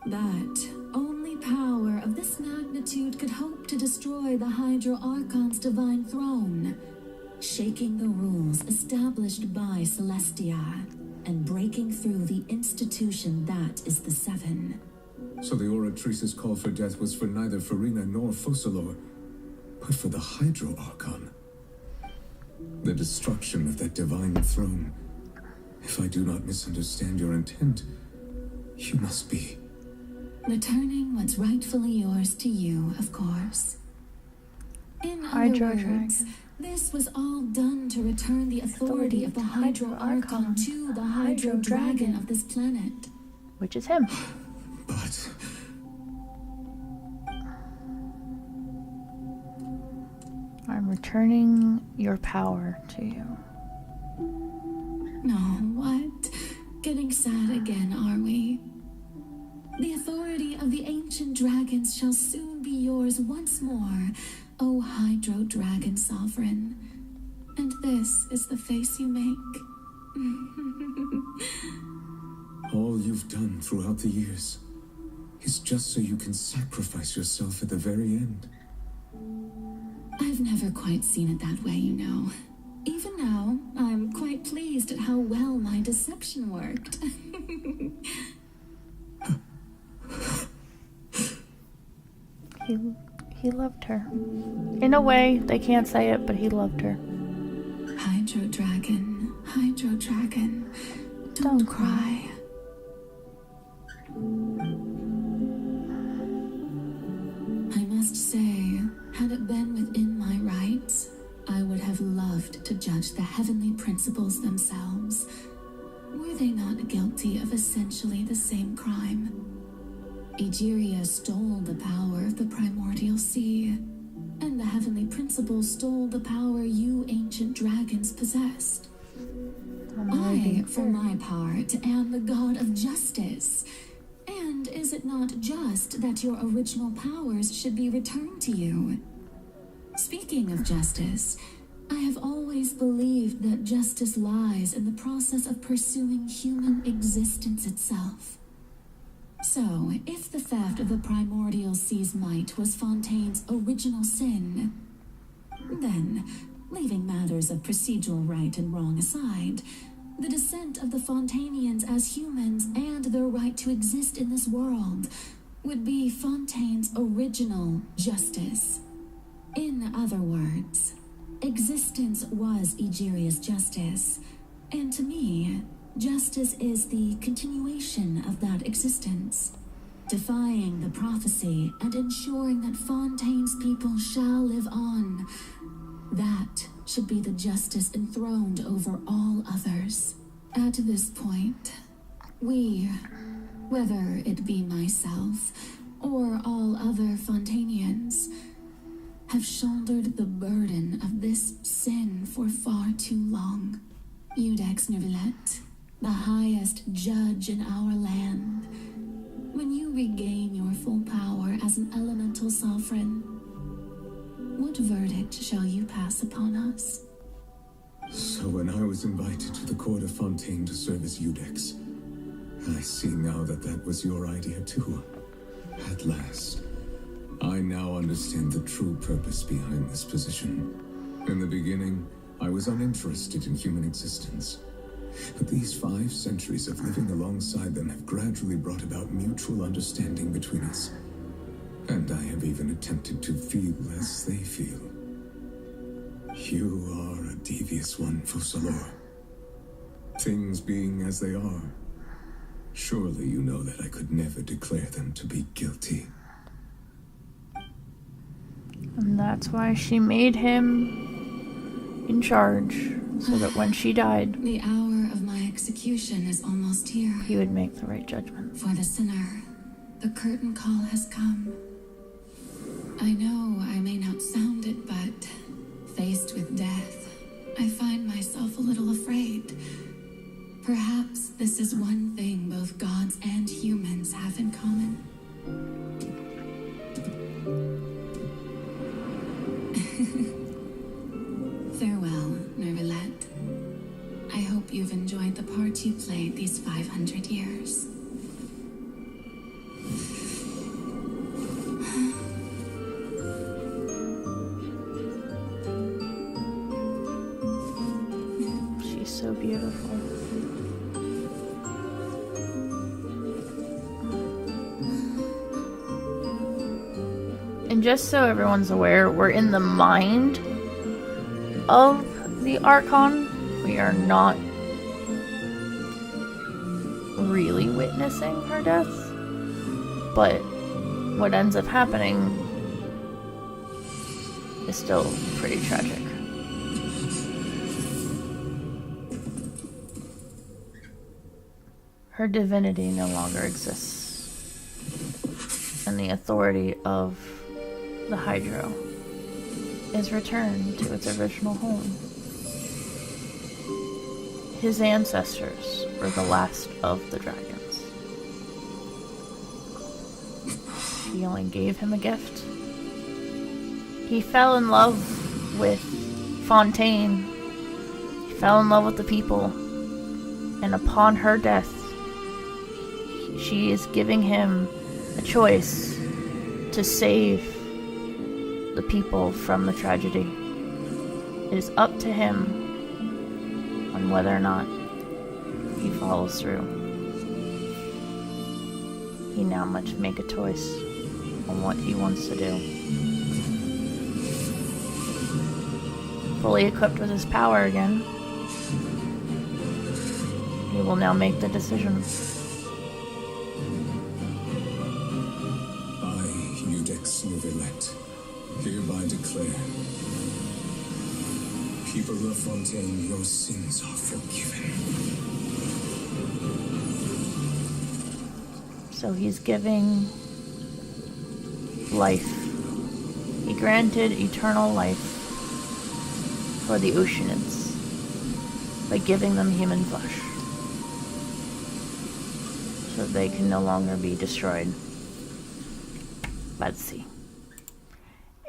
But only power of this magnitude could hope to destroy the Hydro Archon's divine throne, shaking the rules established by Celestia and breaking through the institution that is the Seven. So the Oratrice's call for death was for neither Farina nor Focalor, but for the Hydro Archon. The destruction of that divine throne. If I do not misunderstand your intent, you must be... Returning what's rightfully yours to you, of course. In other Hydro words, Dragon. this was all done to return the authority of the Hydro Archon to the Hydro Dragon of this planet. Which is him. But... I'm returning your power to you. No, what? Getting sad again, are we? The authority of the ancient dragons shall soon be yours once more, O Hydro Dragon Sovereign. And this is the face you make. all you've done throughout the years is just so you can sacrifice yourself at the very end. I've never quite seen it that way, you know. Even now, I'm quite pleased at how well my deception worked. He loved her. In a way, they can't say it, but he loved her. Hydro Dragon, don't cry. I must say, had it been within my rights, I would have loved to judge the heavenly principles themselves. Were they not guilty of essentially the same crime? Egeria stole the power of the primordial sea. and the heavenly principle stole the power you ancient dragons possessed. I, for my part, am the god of justice. And is it not just that your original powers should be returned to you? Speaking of justice, I have always believed that justice lies in the process of pursuing human existence itself. So, if the theft of the primordial sea's might was Fontaine's original sin, then, leaving matters of procedural right and wrong aside, the descent of the Fontainians as humans and their right to exist in this world would be Fontaine's original justice. In other words, existence was Egeria's justice, and to me, justice is the continuation of that existence, defying the prophecy and ensuring that Fontaine's people shall live on. That should be the justice enthroned over all others. At this point, we, whether it be myself or all other Fontainians, have shouldered the burden of this sin for far too long. Iudex Neuvillette, the highest judge in our land, when you regain your full power as an elemental sovereign, what verdict shall you pass upon us? So when I was invited to the court of Fontaine to serve as Iudex, I see now that that was your idea too. At last, I now understand the true purpose behind this position. In the beginning, I was uninterested in human existence. But these 5 centuries of living alongside them have gradually brought about mutual understanding between us. And I have even attempted to feel as they feel. You are a devious one, Fussalor. Things being as they are, surely you know that I could never declare them to be guilty. And that's why she made him in charge, so that when she died, The hour of my execution is almost here. he would make the right judgment. For the sinner, the curtain call has come. I know I may not sound it, but faced with death, I find myself a little afraid. Perhaps this is one thing both gods and humans have in common. Farewell, Neuvillette. I hope you've enjoyed the part you played these 500 years. She's so beautiful. And just so everyone's aware, we're in the mind of the Archon. We are not really witnessing her death, but what ends up happening is still pretty tragic. Her divinity no longer exists, and the authority of the Hydro is returned to its original home. His ancestors were the last of the dragons. She only gave him a gift. He fell in love with Fontaine. He fell in love with the people. And upon her death, she is giving him a choice to save the people from the tragedy. It is up to him on whether or not he follows through. He now must make a choice on what he wants to do. Fully equipped with his power again, he will now make the decision. I, Iudex Neuvillette, hereby declare, people of Fontaine, your sins are forgiven. So he's giving life He granted eternal life for the Oceanids by giving them human flesh, so they can no longer be destroyed by the sea.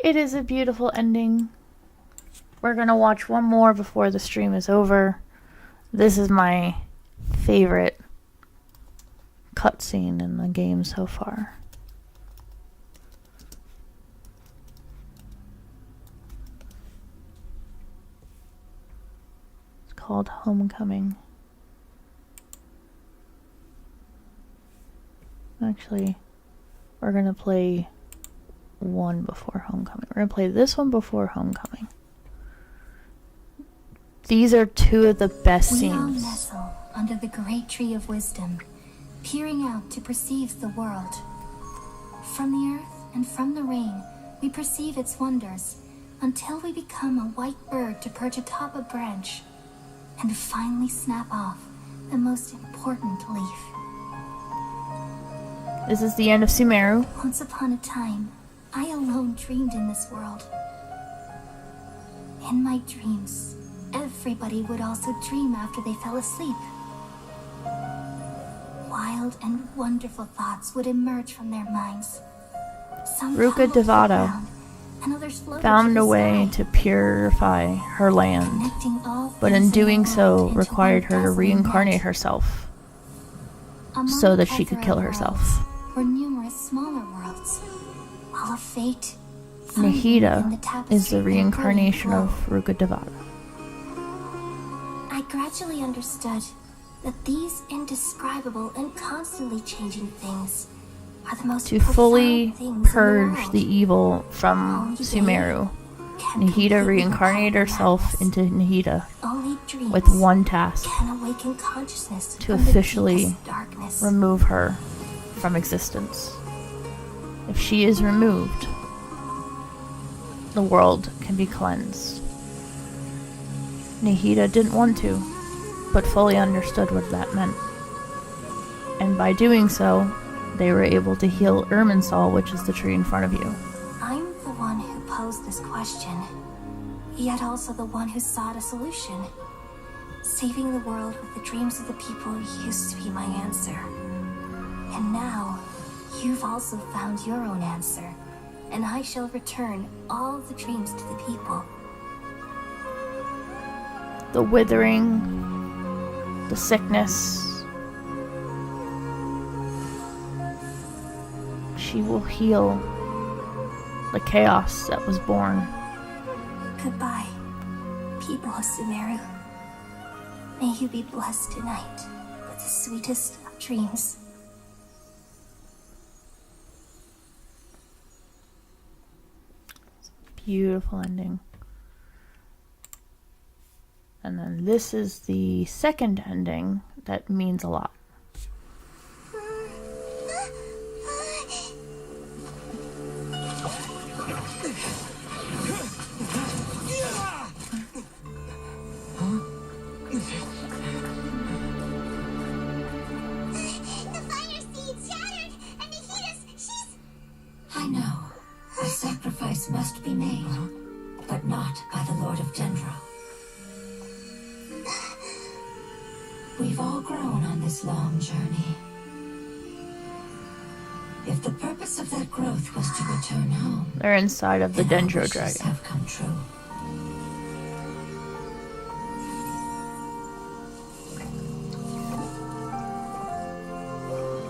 It is a beautiful ending. We're gonna watch one more before the stream is over. This is my favorite cutscene in the game so far. It's called Homecoming. Actually, we're gonna play one before Homecoming. We're gonna play this one before Homecoming. These are two of the best We all scenes. nestle under the great tree of wisdom, peering out to perceive the world. From the earth and from the rain, we perceive its wonders until we become a white bird to perch atop a branch and finally snap off the most important leaf. This is the end of Sumeru. Once upon a time, I alone dreamed in this world. In my dreams, everybody would also dream after they fell asleep. Wild and wonderful thoughts would emerge from their minds. Some Ruka tumbled to the Devata ground, and others floated found to a the way sky, to purify her land, connecting all but in things doing the so world into required one her to dazzling reincarnate net. herself Among so that the she could plethora kill of herself. worlds were numerous smaller worlds, all of fate. finding in Nahida the tapestry is the their reincarnation brilliant of glow. Ruka Devata. I gradually understood that these indescribable and constantly changing things are the most To profound fully things in purge world. the evil from Only they Sumeru, can Nahida completely reincarnated repel the herself madness. into Nahida Only dreams with one task: can awaken consciousness to from the officially deepest darkness. remove her from existence. If she is removed, the world can be cleansed. Nahida didn't want to, but fully understood what that meant. And by doing so, they were able to heal Irminsul, which is the tree in front of you. I'm the one who posed this question, yet also the one who sought a solution. Saving the world with the dreams of the people used to be my answer. And now, you've also found your own answer, and I shall return all the dreams to the people. The withering, the sickness. She will heal the chaos that was born. Goodbye, people of Sumeru. May you be blessed tonight with the sweetest of dreams. Beautiful ending. And then this is the second ending that means a lot. The fire seed shattered, and she's... I know. A sacrifice must be made, but not by the Lord of Dendro. We've all grown on this long journey. If the purpose of that growth was to return home, They're inside of the then our Dendro wishes Dragon. have come true.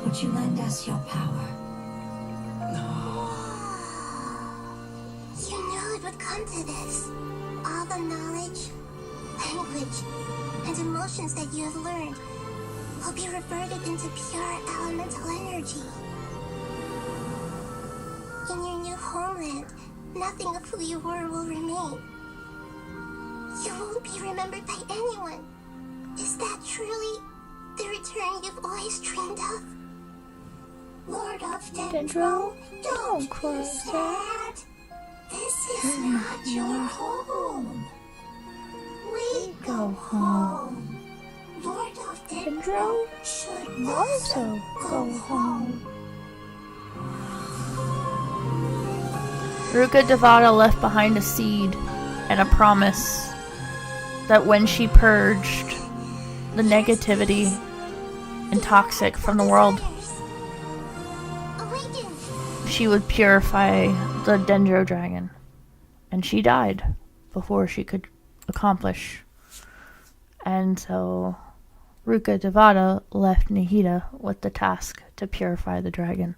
Would you lend us your power? You knew it would come to this. All the knowledge, language, and emotions that you have learned will be reverted into pure elemental energy. In your new homeland, nothing of who you were will remain. You won't be remembered by anyone. Is that truly the return you've always dreamed of? Lord of Dendro, don't cry sad. This is not your home. We go home. Lord of Dendro should also go home. Ruka Devata left behind a seed and a promise that when she purged the negativity and toxic from the world, she would purify the Dendro Dragon. And she died before she could accomplish. And so Ruka Devata left Nihida with the task to purify the dragon.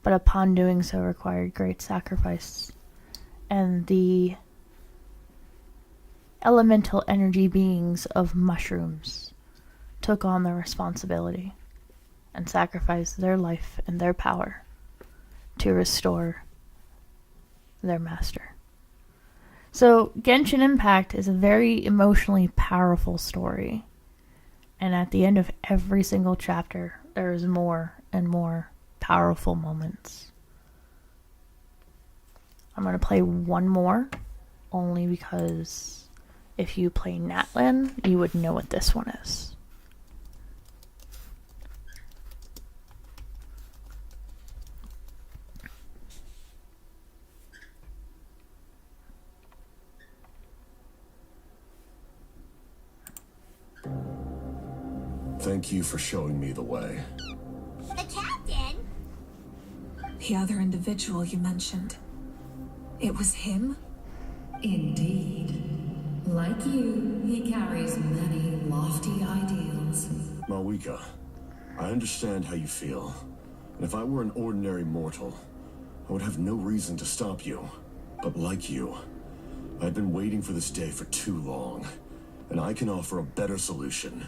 But upon doing so required great sacrifice. And the elemental energy beings of mushrooms took on the responsibility and sacrificed their life and their power to restore their master. So Genshin Impact is a very emotionally powerful story. And at the end of every single chapter, there is more and more powerful moments. I'm going to play one more, only because if you play Natlan, you would know what this one is. Thank you for showing me the way. The captain? The other individual you mentioned. It was him? Indeed. Like you, he carries many lofty ideals. Malwika, I understand how you feel. And if I were an ordinary mortal, I would have no reason to stop you. But like you, I've been waiting for this day for too long. And I can offer a better solution.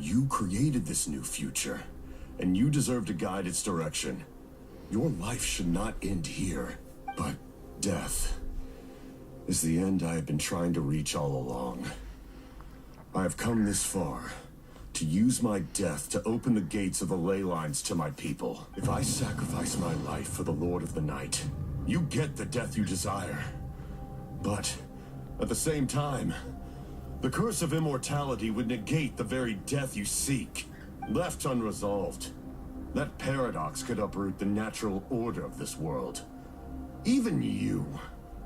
You created this new future, and you deserve to guide its direction. Your life should not end here, but death is the end I have been trying to reach all along. I have come this far to use my death to open the gates of the ley lines to my people. If I sacrifice my life for the Lord of the Night, you get the death you desire. But at the same time, the curse of immortality would negate the very death you seek. Left unresolved, that paradox could uproot the natural order of this world. Even you,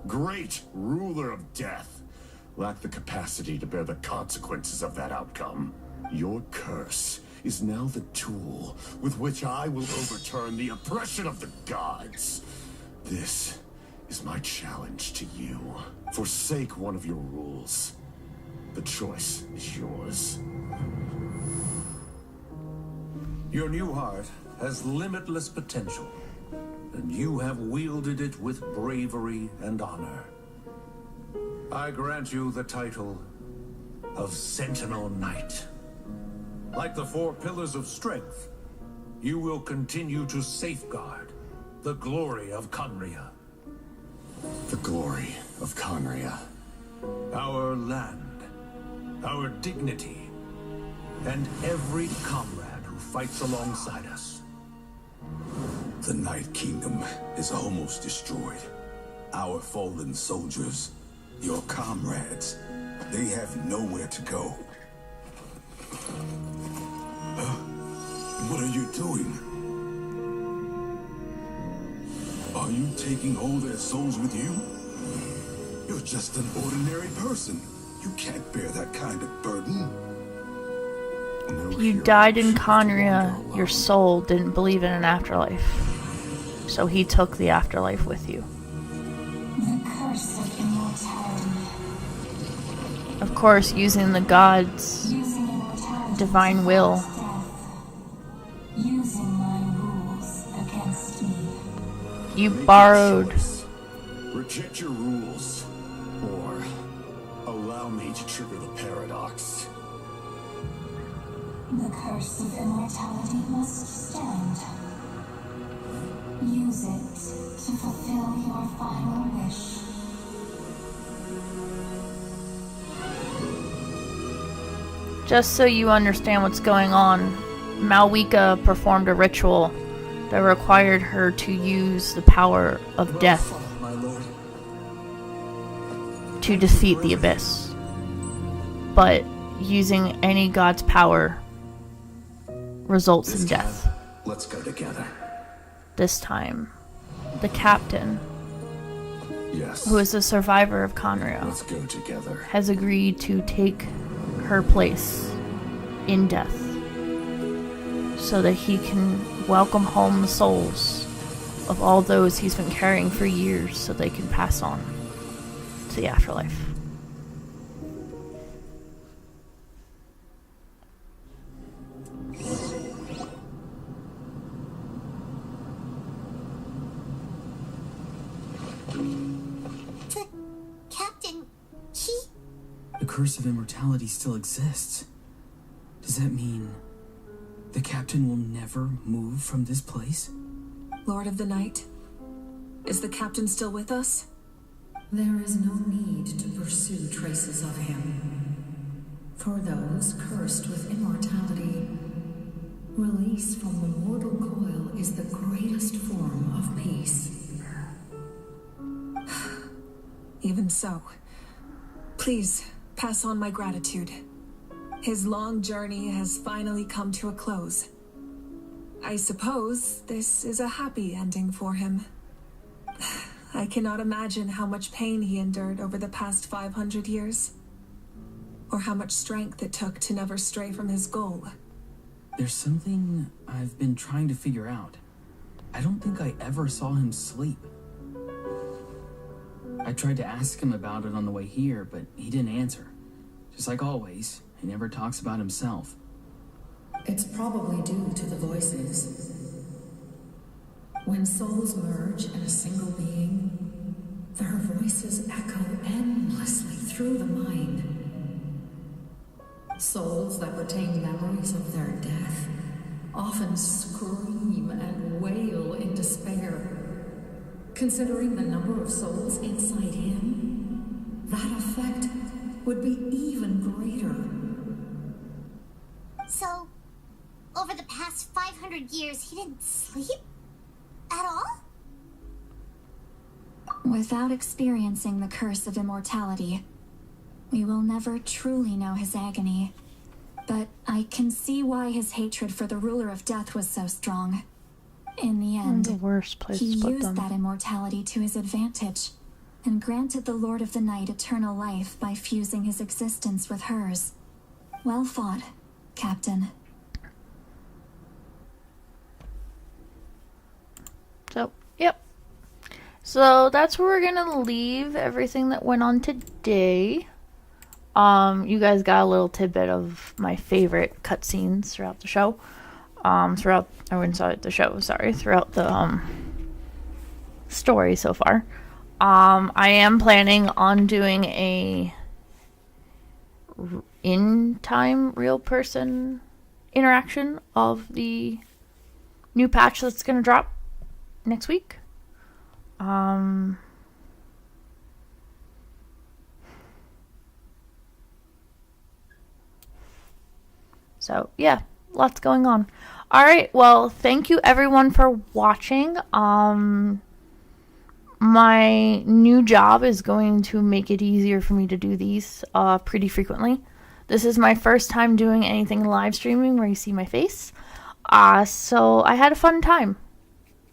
great ruler of death, lack the capacity to bear the consequences of that outcome. Your curse is now the tool with which I will overturn the oppression of the gods. This is my challenge to you. Forsake one of your rules. The choice is yours. Your new heart has limitless potential, and you have wielded it with bravery and honor. I grant you the title of Sentinel Knight. Like the 4 pillars of strength, you will continue to safeguard the glory of Conria. The glory of Conria. Our land, our dignity, and every comrade who fights alongside us. The Night Kingdom is almost destroyed. Our fallen soldiers, your comrades, they have nowhere to go. What are you doing? Are you taking all their souls with you? You're just an ordinary person. You can't bear that kind of burden. If you died in Conria, your soul didn't believe in an afterlife. So he took the afterlife with you. The curse of immortality. Of course, using the gods' Using immortality divine will. death. Using my rules against me. You Make your borrowed. choice. Reject your rules, or allow me to trigger the paradox. The curse of immortality must stand. Use it to fulfill your final wish. Just so you understand what's going on, Malwika performed a ritual that required her to use the power of death My lord. to defeat the Abyss. But using any god's power results in death. Let's go together. This time, the captain Yes. who is a survivor of Conrio, Let's go together. has agreed to take her place in death so that he can welcome home the souls of all those he's been carrying for years so they can pass on to the afterlife. But, Captain, he... The curse of immortality still exists. Does that mean the captain will never move from this place? Lord of the Night, is the captain still with us? There is no need to pursue traces of him. For those cursed with immortality, release from the mortal coil is the greatest form of peace. Even so, please pass on my gratitude. His long journey has finally come to a close. I suppose this is a happy ending for him. I cannot imagine how much pain he endured over the past 500 years, or how much strength it took to never stray from his goal. There's something I've been trying to figure out. I don't think I ever saw him sleep. I tried to ask him about it on the way here, but he didn't answer. Just like always, he never talks about himself. It's probably due to the voices. When souls merge in a single being, their voices echo endlessly through the mind. Souls that retain memories of their death often scream and wail in despair. Considering the number of souls inside him, that effect would be even greater. So, over the past 500 years, he didn't sleep? At all? Without experiencing the curse of immortality, we will never truly know his agony. But I can see why his hatred for the ruler of death was so strong. In the end, The worst place he to put used them. that immortality to his advantage, and granted the Lord of the Night eternal life by fusing his existence with hers. Well fought, Captain. So, yep. So that's where we're gonna leave everything that went on today. You guys got a little tidbit of my favorite cutscenes throughout the show. Throughout the story so far. I am planning on doing a in-time real person interaction of the new patch that's gonna drop next week. So yeah, lots going on. All right, well, thank you everyone for watching. My new job is going to make it easier for me to do these pretty frequently. This is my first time doing anything live streaming where you see my face. So I had a fun time.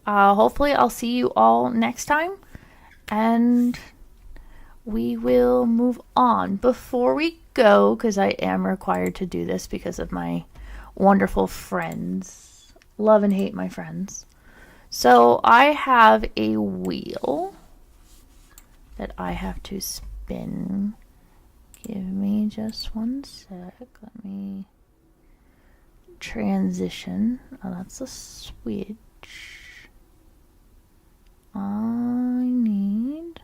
Hopefully I'll see you all next time, and we will move on. Before we go, because I am required to do this because of my wonderful friends. Love and hate my friends. So I have a wheel that I have to spin. Give me just one sec. Let me transition. Oh, that's a switch. I need...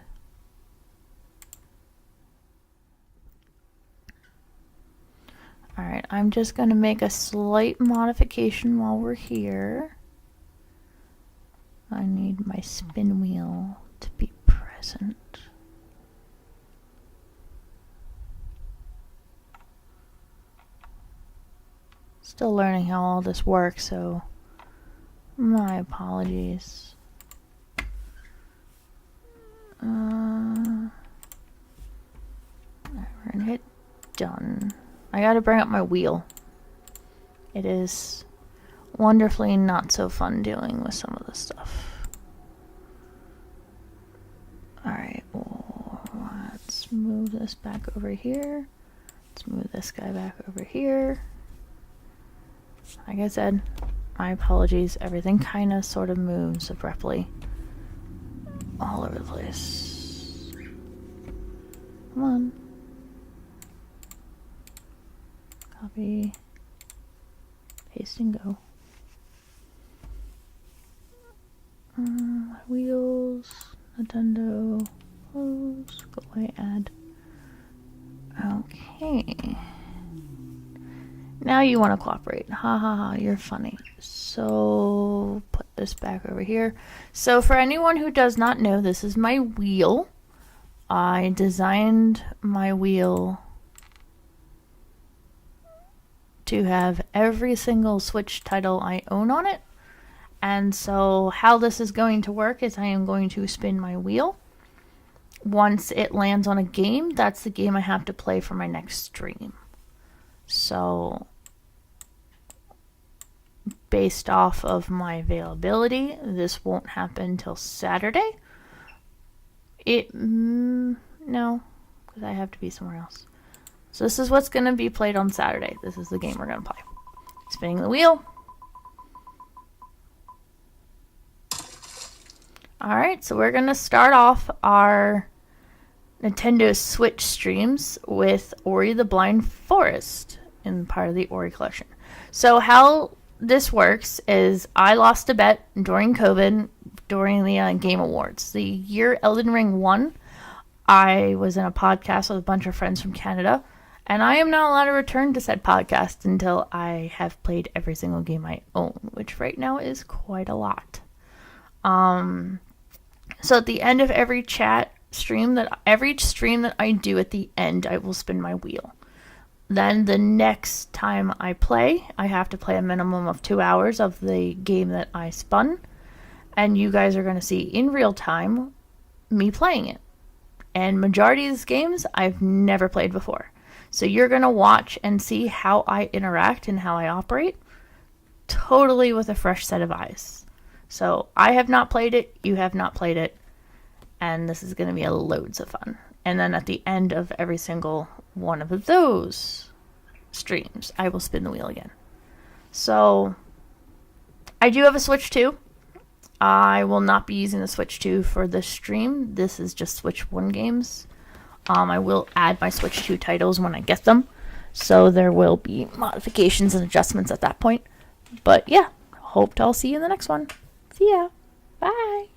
Alright, I'm just going to make a slight modification while we're here. I need my spin wheel to be present. Still learning how all this works, so my apologies. We're gonna hit done. I gotta bring up my wheel. It is wonderfully not so fun dealing with some of this stuff. Alright, Let's move this back over here. Let's move this guy back over here. Like I said, my apologies. Everything kind of sort of moves abruptly all over the place. Come on. Copy. Paste and go. Wheels. Nintendo. Close. Go away. Add. Okay. Now you want to cooperate. Ha ha ha, you're funny. So, put this back over here. So, for anyone who does not know, this is my wheel. I designed my wheel to have every single Switch title I own on it. And so, how this is going to work is I am going to spin my wheel. Once it lands on a game, that's the game I have to play for my next stream. So, based off of my availability, this won't happen till Saturday. No, because I have to be somewhere else. So this is what's going to be played on Saturday. This is the game we're going to play. Spinning the wheel. Alright, so we're going to start off our Nintendo Switch streams with Ori the Blind Forest in part of the Ori collection. So how this works is I lost a bet during COVID during the Game Awards. The year Elden Ring won, I was in a podcast with a bunch of friends from Canada, and I am not allowed to return to said podcast until I have played every single game I own, which right now is quite a lot. So at the end of every stream that I do at the end, I will spin my wheel. Then the next time I play, I have to play a minimum of 2 hours of the game that I spun, and you guys are going to see in real time me playing it. And majority of these games I've never played before. So you're going to watch and see how I interact and how I operate totally with a fresh set of eyes. So I have not played it, you have not played it, and this is going to be loads of fun. And then at the end of every single one of those streams, I will spin the wheel again. So I do have a Switch 2. I will not be using the Switch 2 for this stream. This is just Switch 1 games. I will add my Switch 2 titles when I get them. So there will be modifications and adjustments at that point. But yeah, hope to all see you in the next one. See ya. Bye.